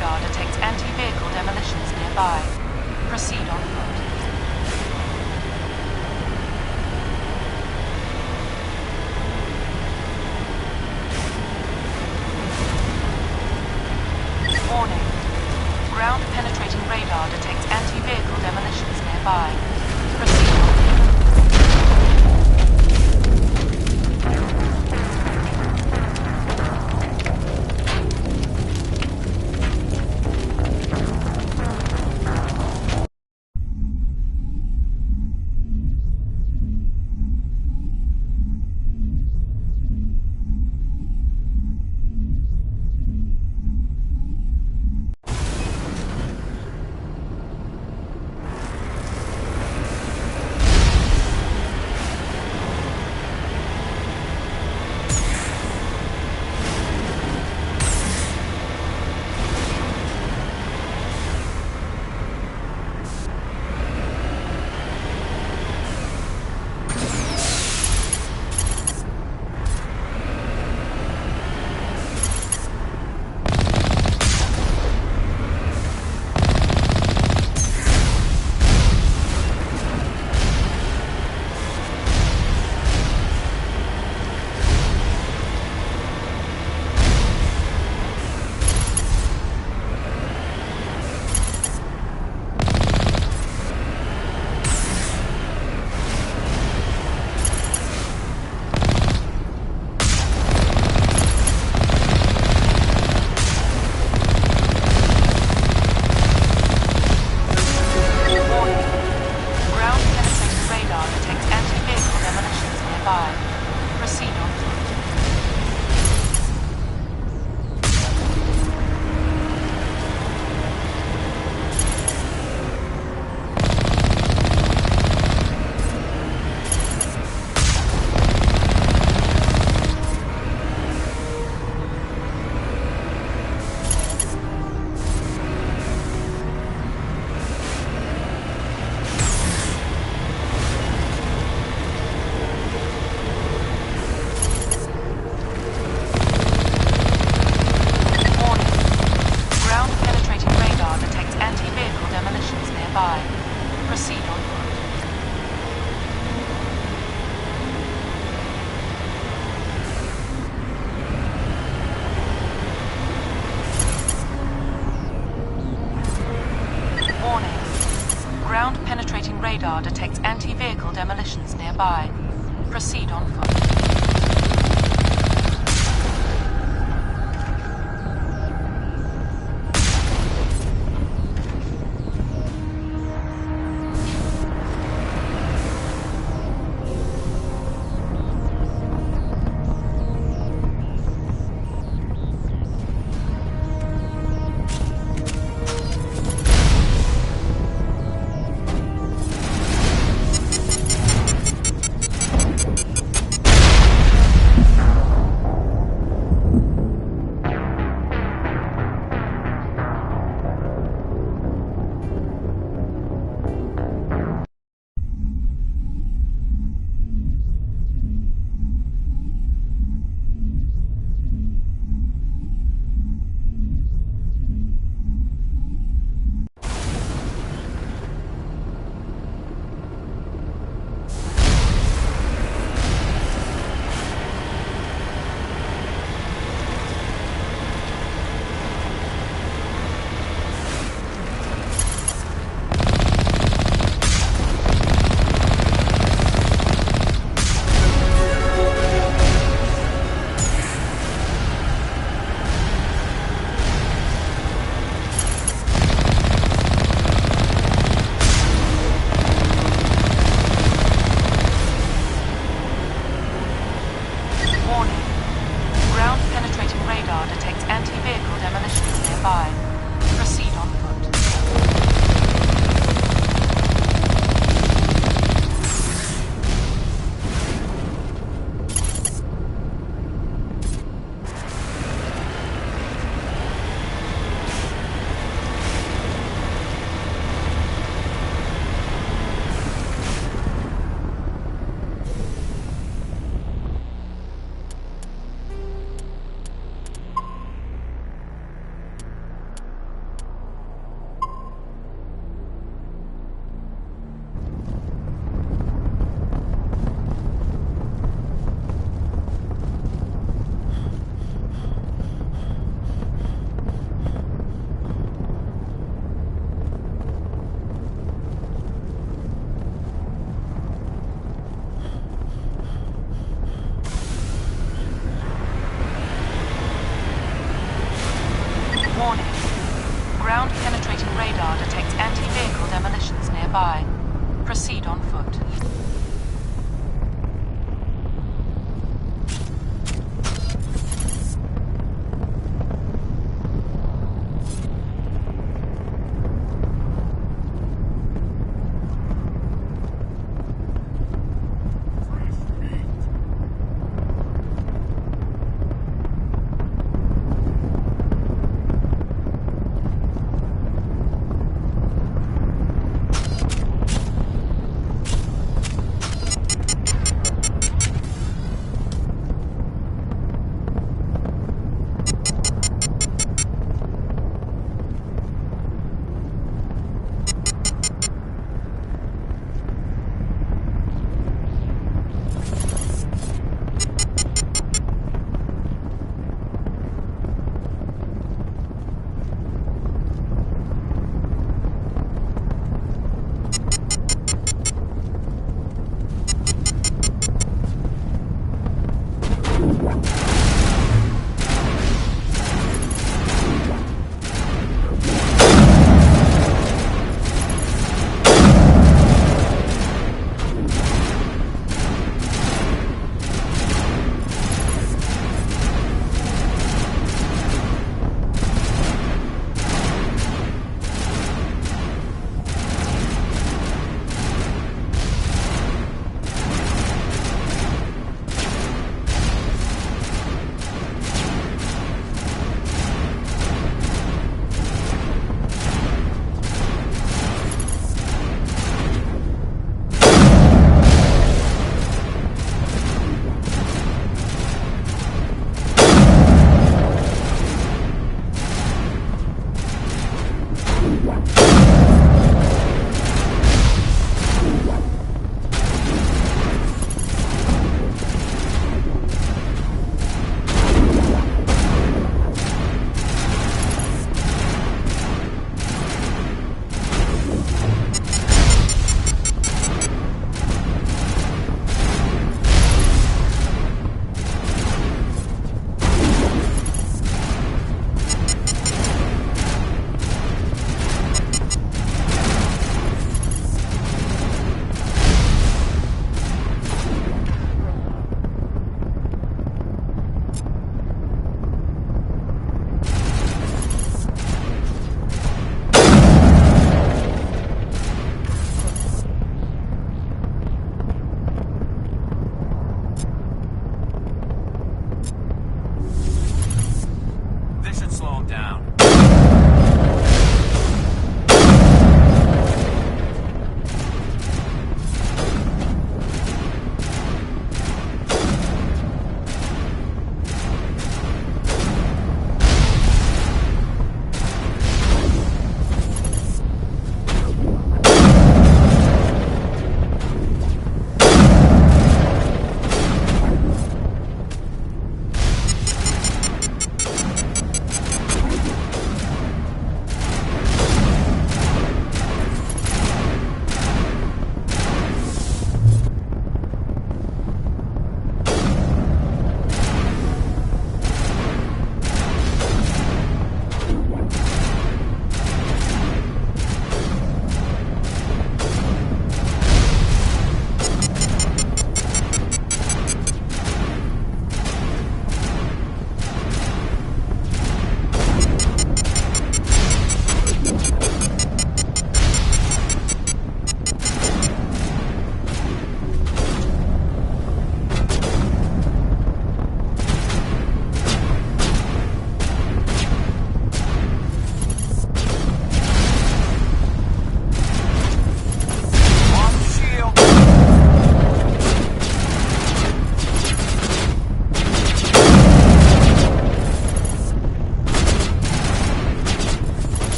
radar detects anti-vehicle demolitions nearby. Proceed on foot. Warning. Ground-penetrating radar detects anti-vehicle demolitions nearby. Proceed on foot. Ground-penetrating radar detects anti-vehicle demolitions nearby. Proceed on foot.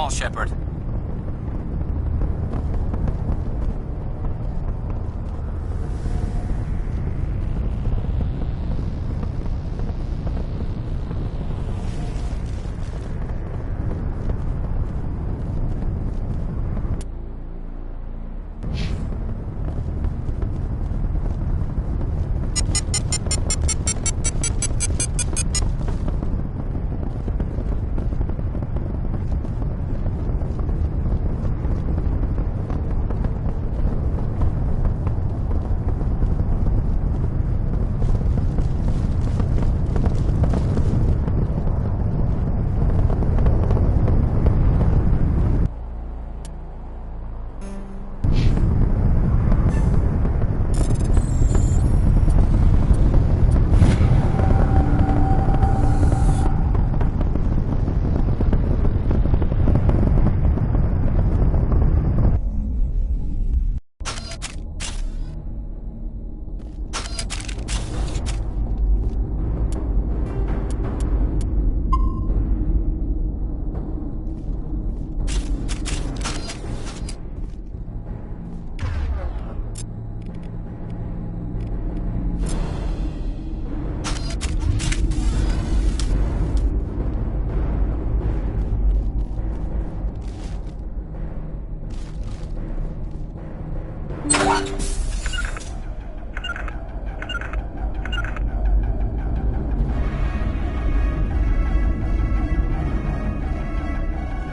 call, Shepard.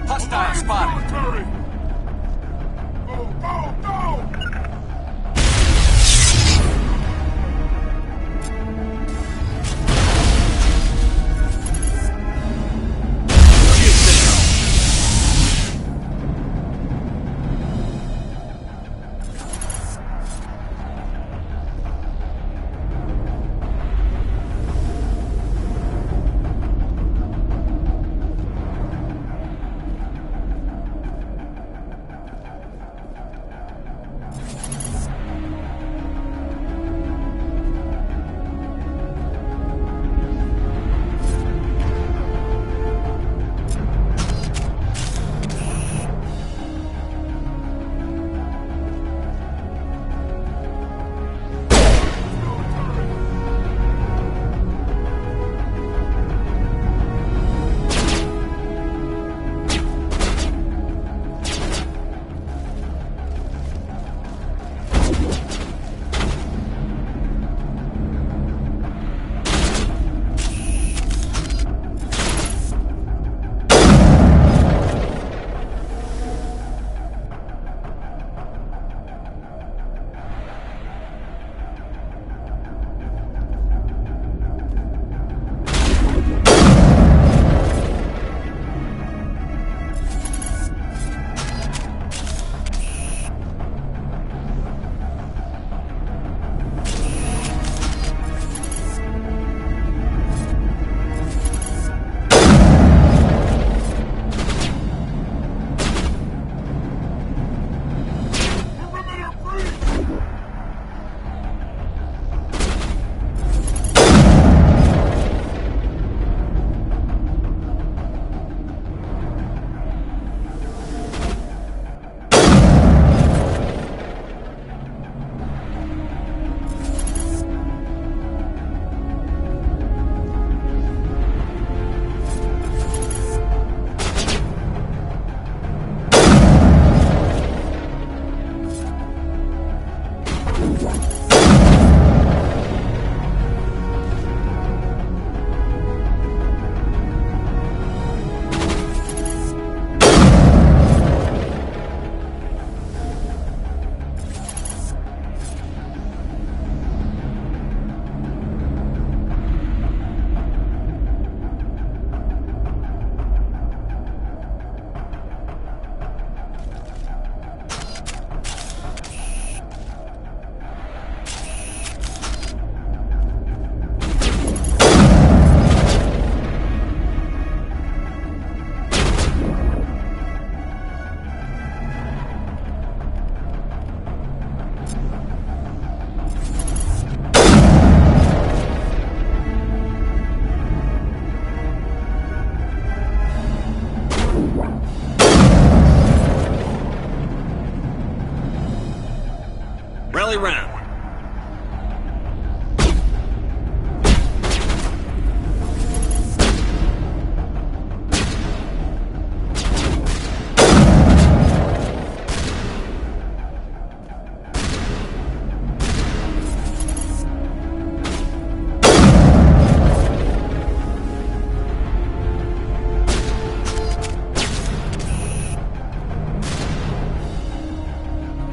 Hostile spotted. Go, go, go!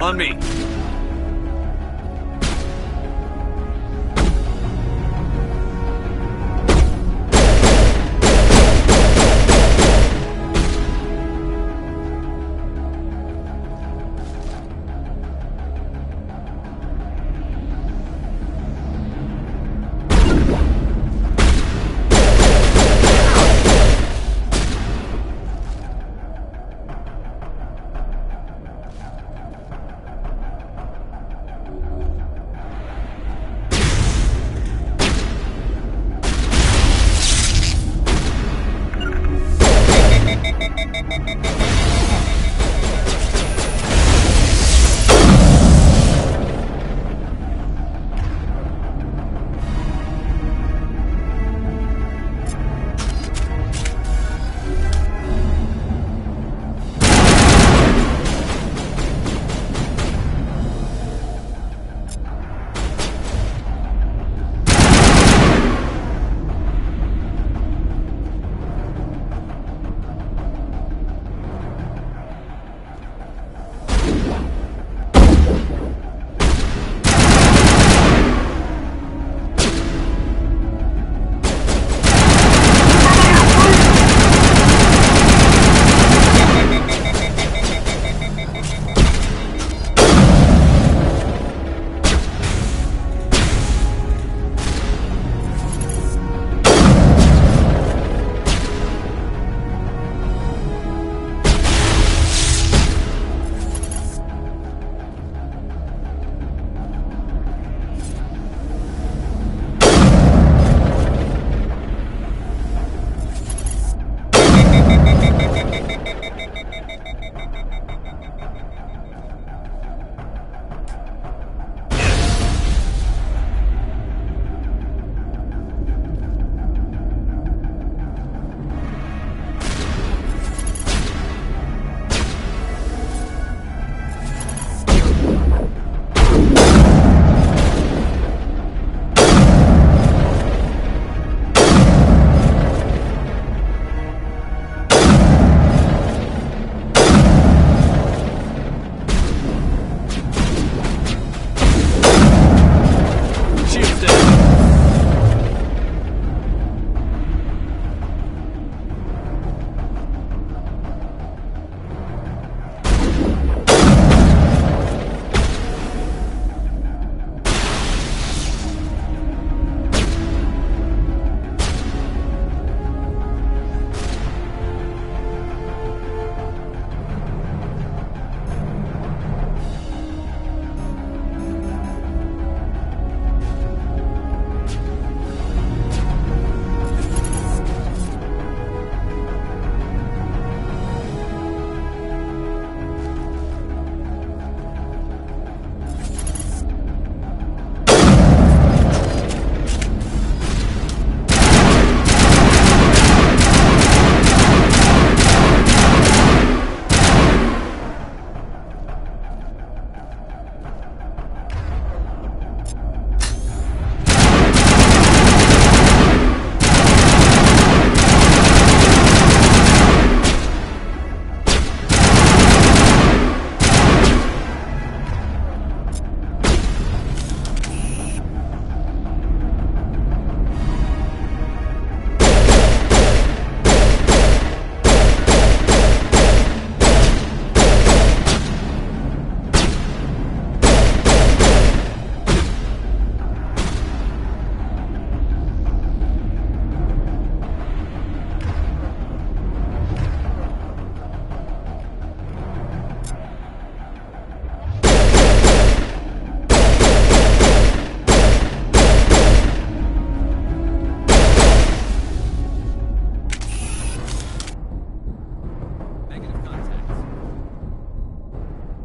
On me.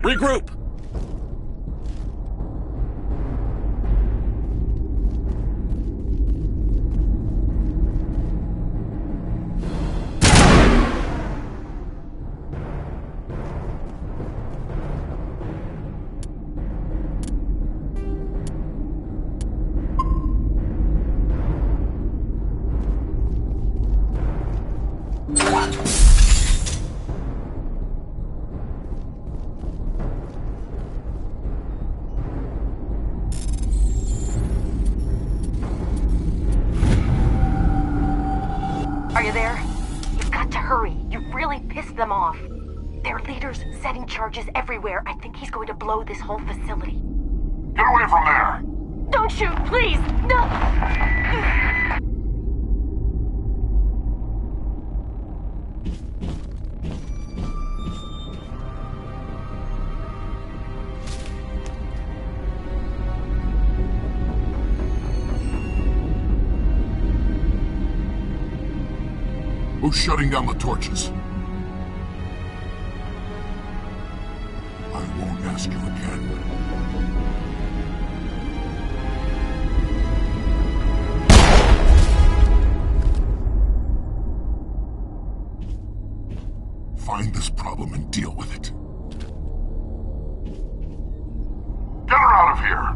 Regroup! piss them off. Their leader's setting charges everywhere. I think he's going to blow this whole facility. Get away from there! Don't shoot, please! No! Who's shutting down the torches? I won't ask you again. Find this problem and deal with it. Get her out of here!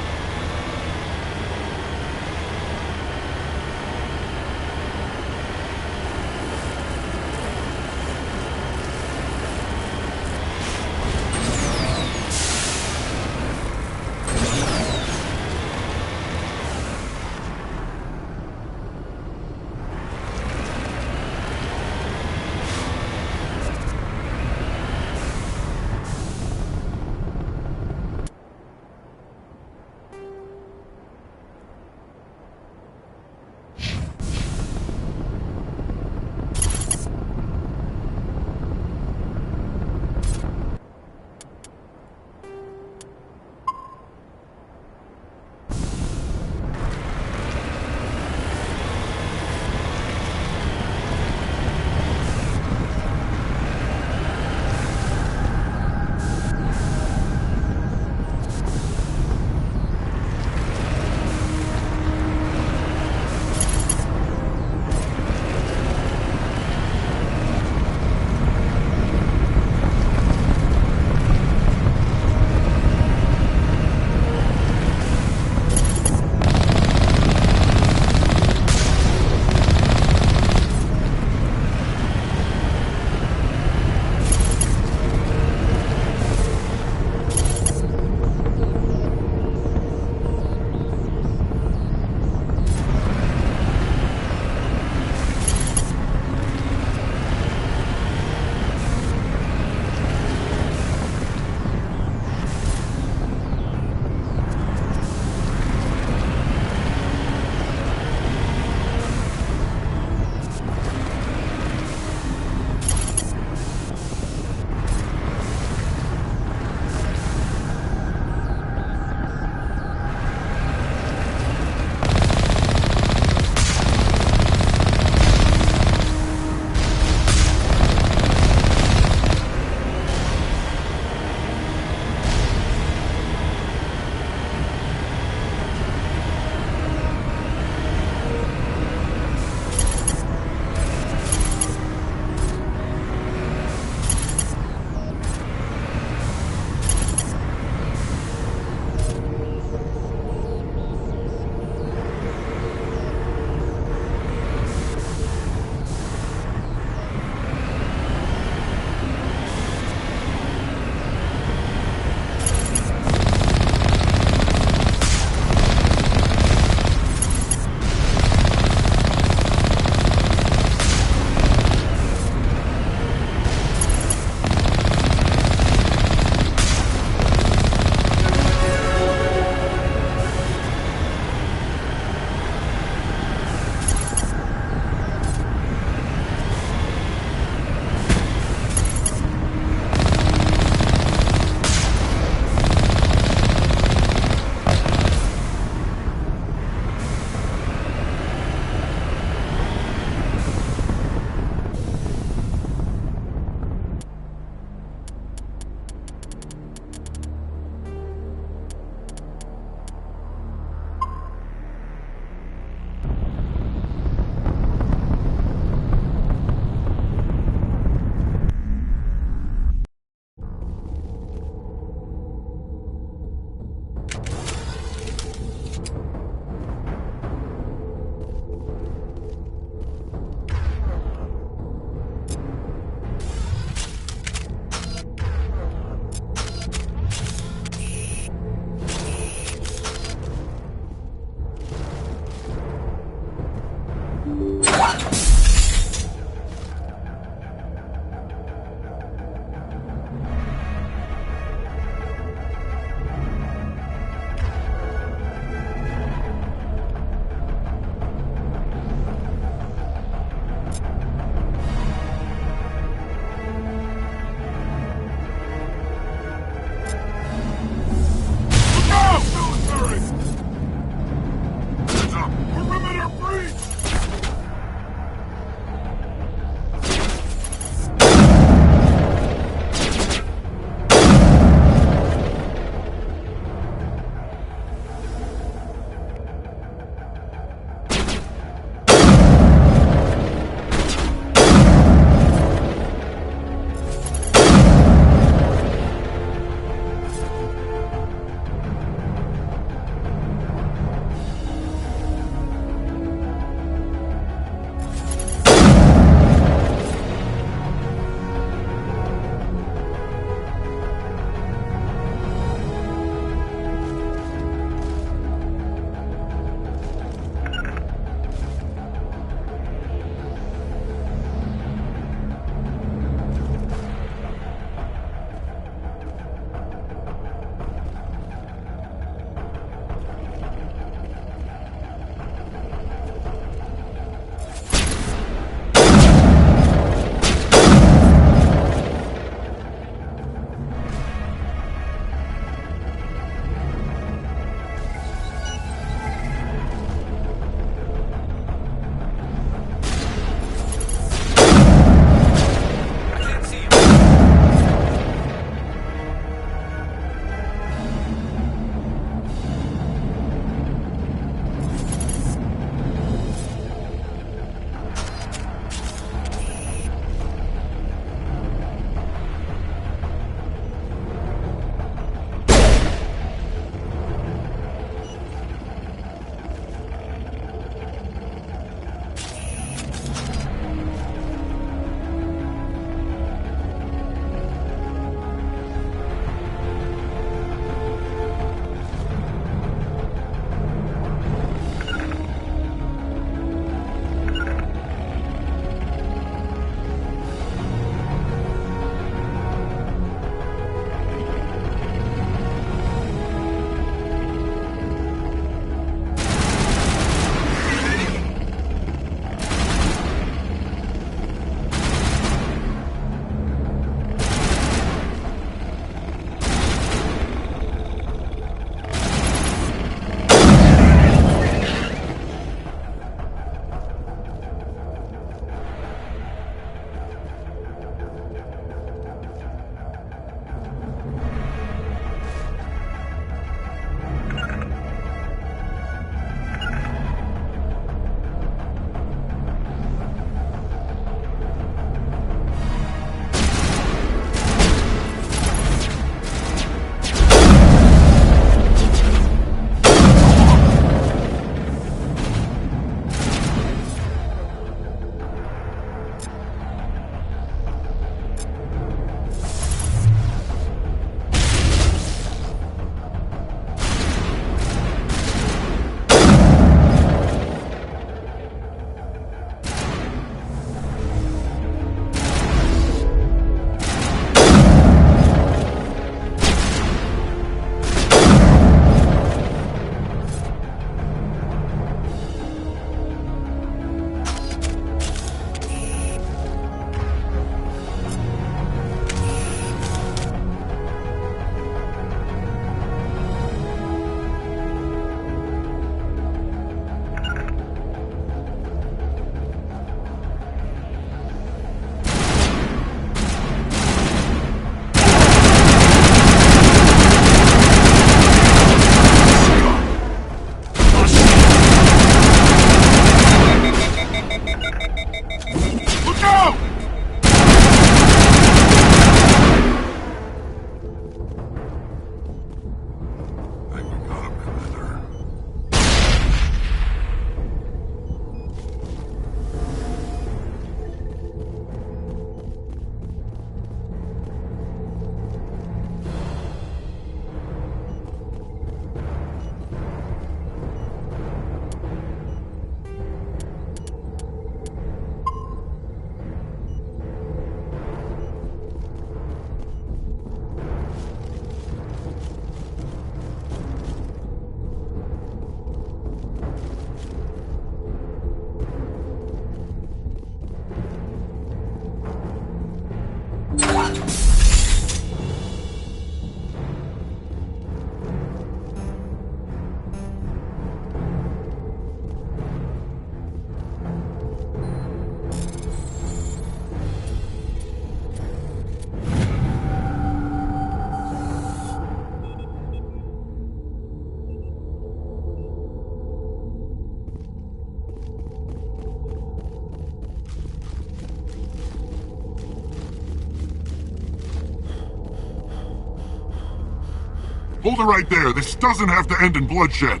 Hold it right there. This doesn't have to end in bloodshed.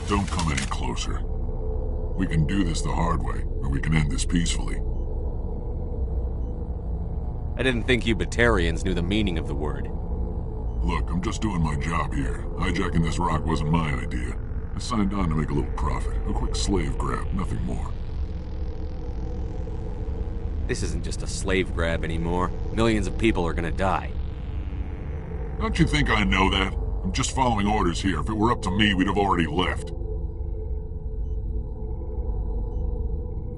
Don't come any closer. We can do this the hard way, or we can end this peacefully. I didn't think you Batarians knew the meaning of the word. Look, I'm just doing my job here. Hijacking this rock wasn't my idea. I signed on to make a little profit. A quick slave grab, nothing more. This isn't just a slave grab anymore. Millions of people are gonna die. Don't you think I know that? I'm just following orders here. If it were up to me, we'd have already left.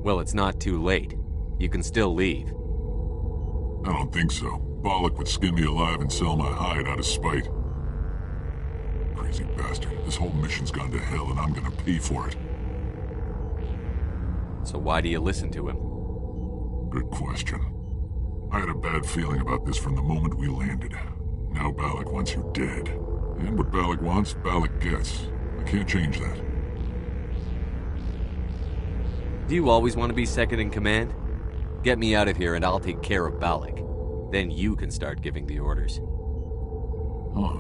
Well, it's not too late. You can still leave. I don't think so. Balak would skin me alive and sell my hide out of spite. Crazy bastard. This whole mission's gone to hell and I'm gonna pay for it. So why do you listen to him? Good question. I had a bad feeling about this from the moment we landed. Now Balak wants you dead. And what Balak wants, Balak gets. I can't change that. Do you always want to be second in command? Get me out of here and I'll take care of Balak. Then you can start giving the orders. Huh.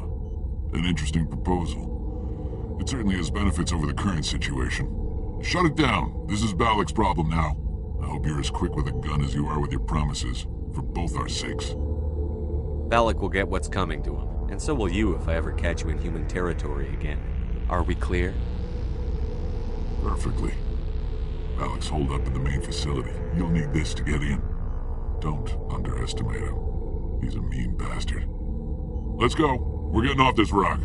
An interesting proposal. It certainly has benefits over the current situation. Shut it down. This is Balak's problem now. I hope you're as quick with a gun as you are with your promises, for both our sakes. Balak will get what's coming to him, and so will you if I ever catch you in human territory again. Are we clear? Perfectly. Balak's holed up in the main facility. You'll need this to get in. Don't underestimate him. He's a mean bastard. Let's go. We're getting off this rock.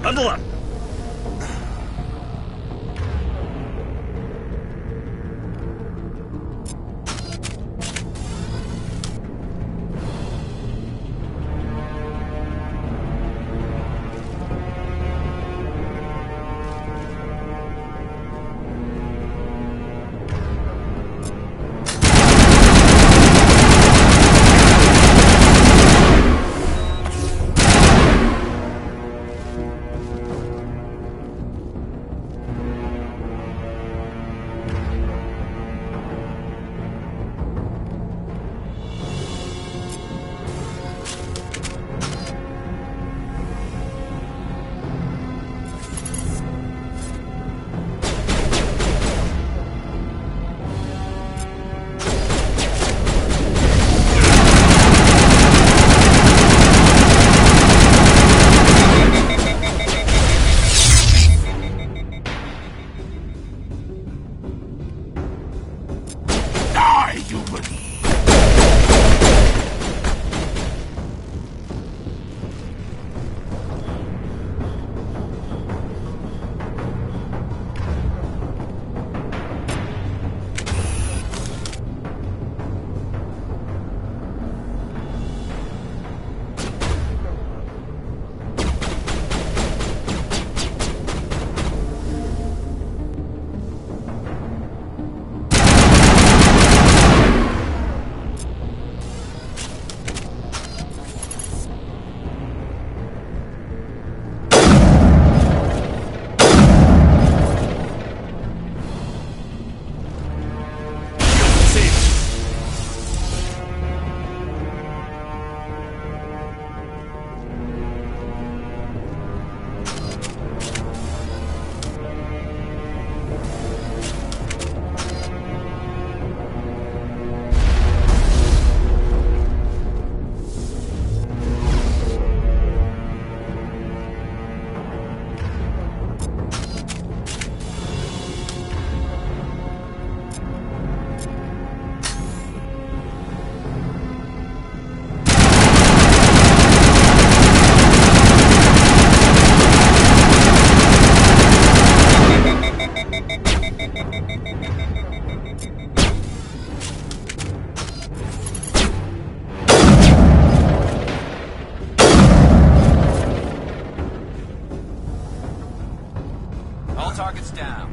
Huddle up! All targets down.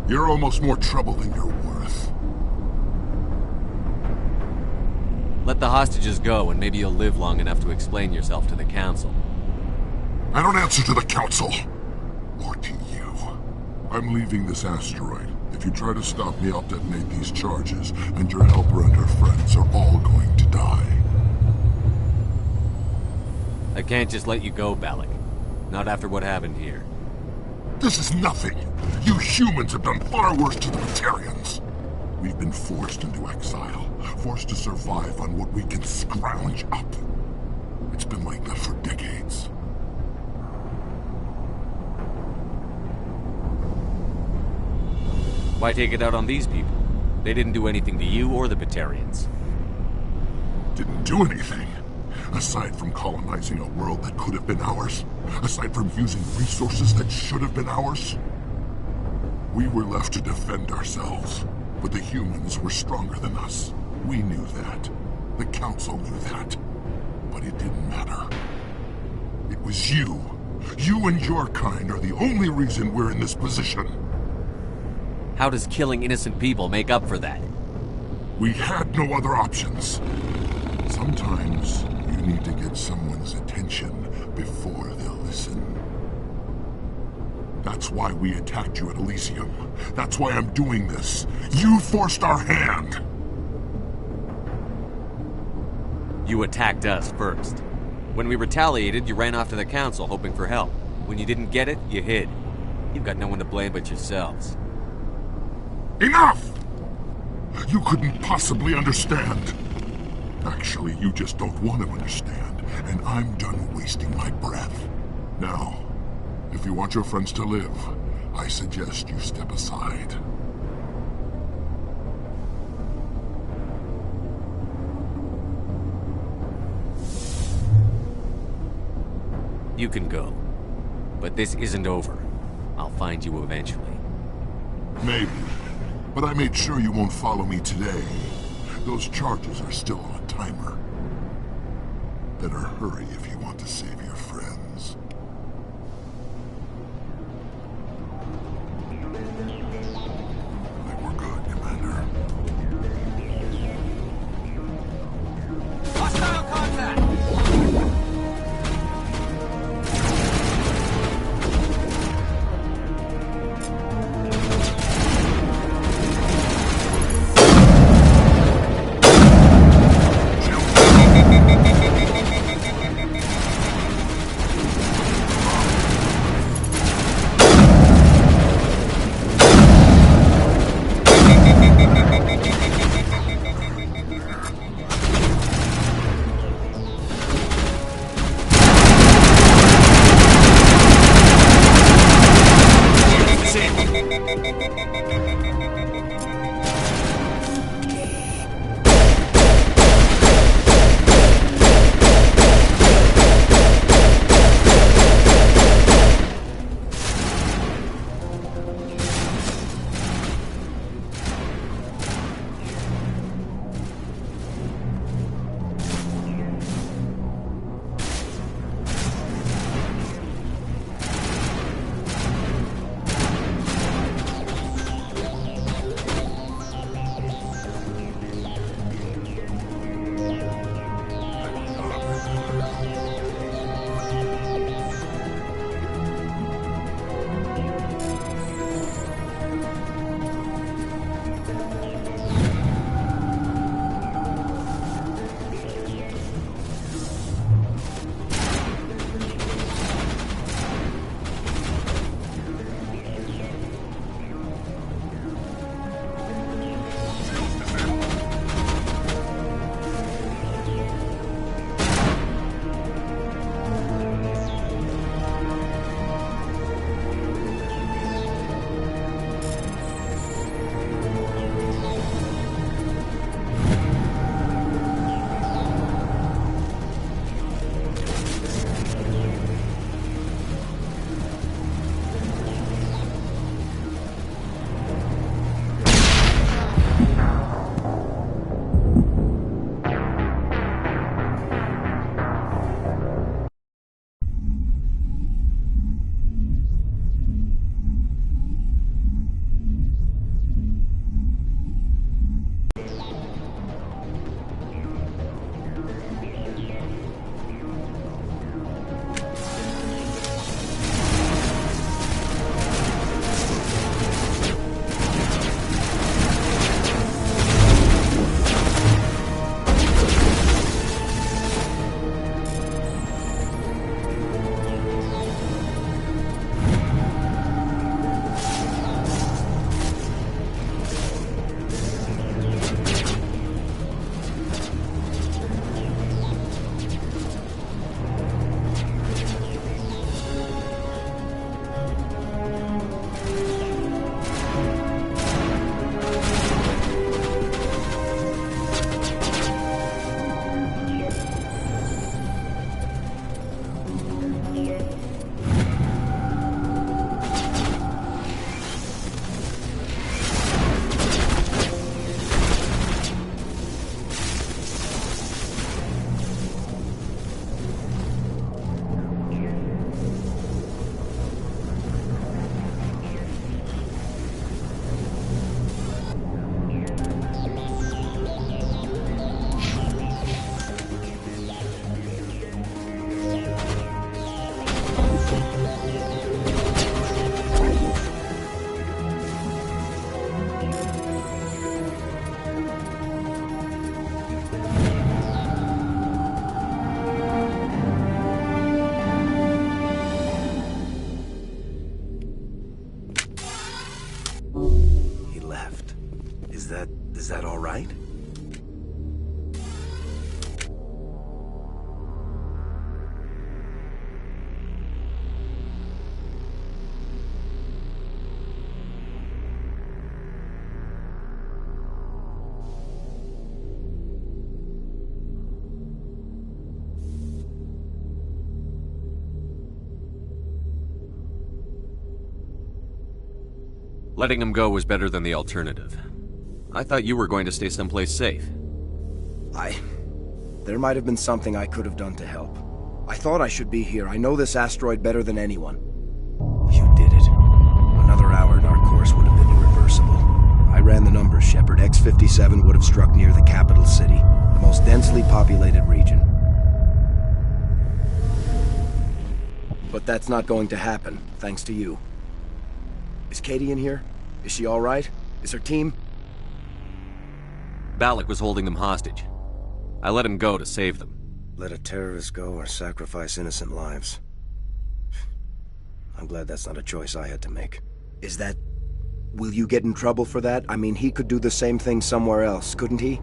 You're almost more trouble than you're worth. Let the hostages go, and maybe you'll live long enough to explain yourself to the Council. I don't answer to the Council. Or to you. I'm leaving this asteroid. If you try to stop me, I'll detonate these charges, and your helper and her friends are all going to die. I can't just let you go, Balak. Not after what happened here. This is nothing. You humans have done far worse to the Batarians. We've been forced into exile, forced to survive on what we can scrounge up. It's been like that for decades. Why take it out on these people? They didn't do anything to you or the Batarians. Didn't do anything. Aside from colonizing a world that could have been ours. Aside from using resources that should have been ours. We were left to defend ourselves. But the humans were stronger than us. We knew that. The Council knew that. But it didn't matter. It was you. You and your kind are the only reason we're in this position. How does killing innocent people make up for that? We had no other options. Sometimes you need to get someone's attention before they'll listen. That's why we attacked you at Elysium. That's why I'm doing this. You forced our hand! You attacked us first. When we retaliated, you ran off to the Council hoping for help. When you didn't get it, you hid. You've got no one to blame but yourselves. Enough! You couldn't possibly understand. Actually, you just don't want to understand, and I'm done wasting my breath. Now, if you want your friends to live, I suggest you step aside. You can go. But this isn't over. I'll find you eventually. Maybe. But I made sure you won't follow me today. Those charges are still on a timer. Better hurry if you want to save your friends. I think we're good, Commander. Hostile contact! Is that all right? Letting him go was better than the alternative. I thought you were going to stay someplace safe. There might have been something I could have done to help. I thought I should be here. I know this asteroid better than anyone. You did it. Another hour and our course would have been irreversible. I ran the numbers, Shepard. X-57 would have struck near the capital city, the most densely populated region. But that's not going to happen, thanks to you. Is Katie in here? Is she all right? Is her team? Balak was holding them hostage. I let him go to save them. Let a terrorist go or sacrifice innocent lives. I'm glad that's not a choice I had to make. Is that... Will you get in trouble for that? I mean, he could do the same thing somewhere else, couldn't he?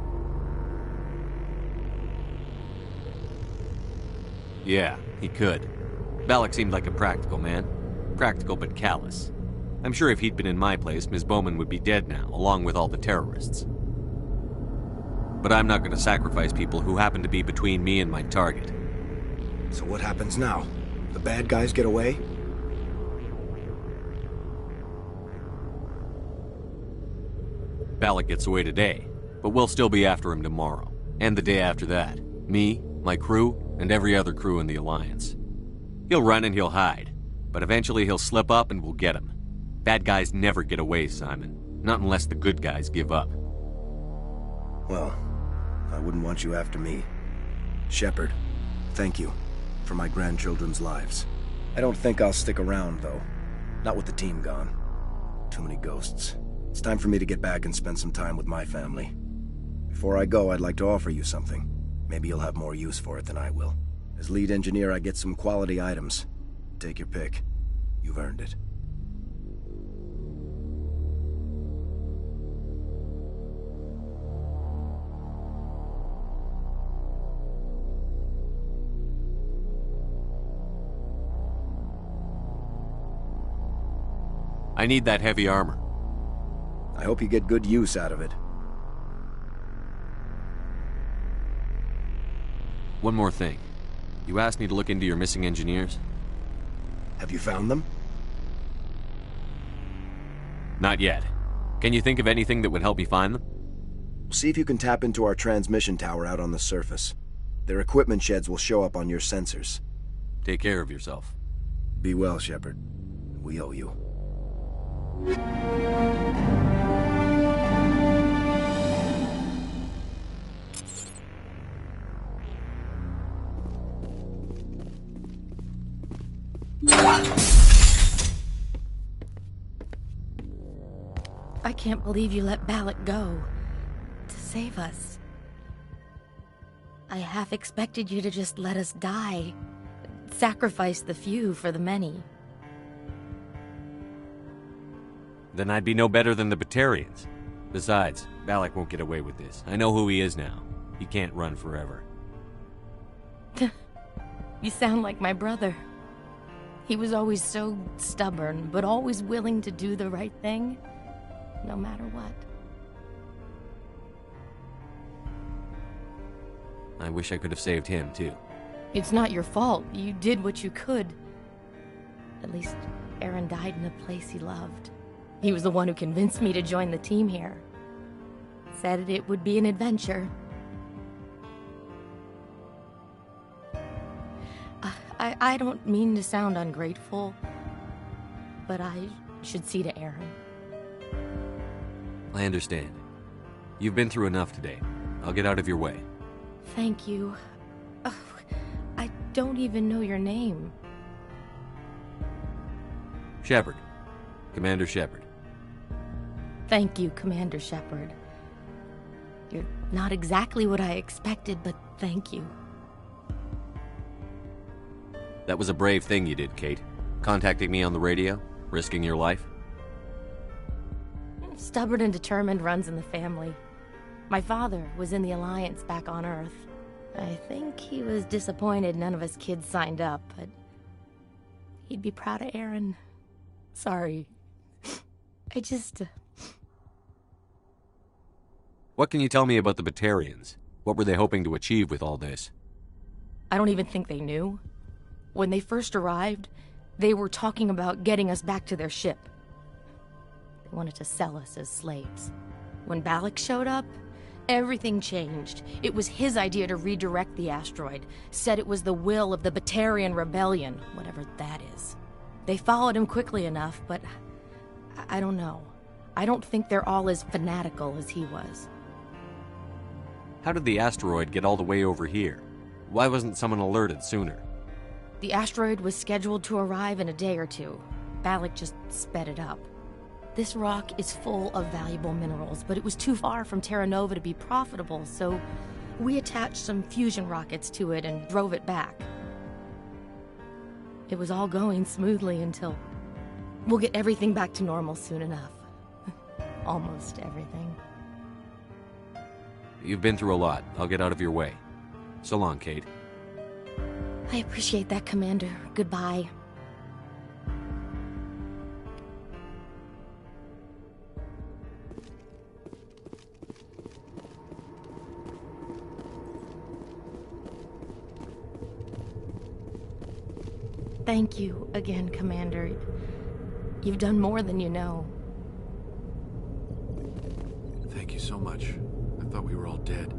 Yeah, he could. Balak seemed like a practical man. Practical but callous. I'm sure if he'd been in my place, Ms. Bowman would be dead now, along with all the terrorists. But I'm not going to sacrifice people who happen to be between me and my target. So what happens now? The bad guys get away? Balak gets away today, but we'll still be after him tomorrow. And the day after that. Me, my crew, and every other crew in the Alliance. He'll run and he'll hide, but eventually he'll slip up and we'll get him. Bad guys never get away, Simon. Not unless the good guys give up. Well, I wouldn't want you after me. Shepard, thank you for my grandchildren's lives. I don't think I'll stick around, though. Not with the team gone. Too many ghosts. It's time for me to get back and spend some time with my family. Before I go, I'd like to offer you something. Maybe you'll have more use for it than I will. As lead engineer, I get some quality items. Take your pick. You've earned it. I need that heavy armor. I hope you get good use out of it. One more thing. You asked me to look into your missing engineers? Have you found them? Not yet. Can you think of anything that would help me find them? See if you can tap into our transmission tower out on the surface. Their equipment sheds will show up on your sensors. Take care of yourself. Be well, Shepard. We owe you. I can't believe you let Balak go. To save us. I half expected you to just let us die. Sacrifice the few for the many. Then I'd be no better than the Batarians. Besides, Balak won't get away with this. I know who he is now. He can't run forever. You sound like my brother. He was always so stubborn, but always willing to do the right thing, no matter what. I wish I could have saved him, too. It's not your fault. You did what you could. At least, Aaron died in a place he loved. He was the one who convinced me to join the team here. Said it would be an adventure. I don't mean to sound ungrateful, but I should see to Aaron. I understand. You've been through enough today. I'll get out of your way. Thank you. Oh, I don't even know your name. Shepard. Commander Shepard. Thank you, Commander Shepard. You're not exactly what I expected, but thank you. That was a brave thing you did, Kate. Contacting me on the radio, risking your life. Stubborn and determined runs in the family. My father was in the Alliance back on Earth. I think he was disappointed none of us kids signed up, but he'd be proud of Aaron. Sorry. What can you tell me about the Batarians? What were they hoping to achieve with all this? I don't even think they knew. When they first arrived, they were talking about getting us back to their ship. They wanted to sell us as slaves. When Balak showed up, everything changed. It was his idea to redirect the asteroid. Said it was the will of the Batarian Rebellion, whatever that is. They followed him quickly enough, but I don't know. I don't think they're all as fanatical as he was. How did the asteroid get all the way over here? Why wasn't someone alerted sooner? The asteroid was scheduled to arrive in a day or two. Balak just sped it up. This rock is full of valuable minerals, but it was too far from Terra Nova to be profitable, so we attached some fusion rockets to it and drove it back. It was all going smoothly until... We'll get everything back to normal soon enough. Almost everything. You've been through a lot. I'll get out of your way. So long, Kate. I appreciate that, Commander. Goodbye. Thank you again, Commander. You've done more than you know. Thank you so much. I thought we were all dead.